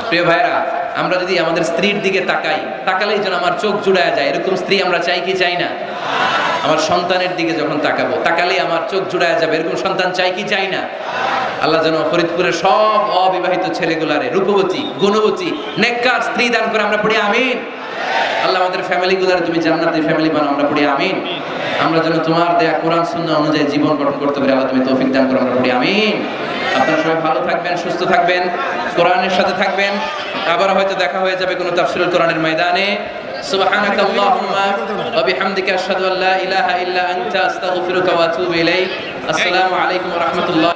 প্রিয় ভাইরা, আমরা যদি আমাদের স্ত্রীর দিকে তাকাই, তাকালেই যেন আমার চোখ জুড়ায় যায়, এরকম স্ত্রী আমরা চাই কি চাই না? আমার সন্তানের দিকে যখন তাকাবো, তাকালেই আমার চোখ জুড়ায় যাবে, এরকম সন্তান চাই কি চাই না? আল্লাহ যেন ফরিদপুরের সব অবিবাহিত ছেলেগুলারে রূপবতী, গুণবতী, নেককার স্ত্রী দান করে। আমরা পড়ি আমিন। আল্লাহ আমাদের ফ্যামিলিগুলারে তুমি জান্নাতের ফ্যামিলি বানাও, আমরা পড়ি আমিন। আমরা যেন তোমার দেয়া কোরআন সুন্নাহ অনুযায়ী জীবন গঠন করতে পারি, আল্লাহ তুমি তৌফিক দান করো, আমরা পড়ি আমিন। আপনারা সবাই ভালো থাকবেন, সুস্থ থাকবেন, কোরআনের সাথে থাকবেন। আবার হয়তো দেখা হয়ে যাবে কোনো তাফসীরুল কোরআনের ময়দানে। সুবহানাকা আল্লাহুম্মা ওয়া বিহামদিকা আশহাদু আল্লা ইলাহা ইল্লা আনতা আস্তাগফিরুকা ওয়া আতুবু ইলাইক। আসসালামু আলাইকুম ওয়া রাহমাতুল্লাহ।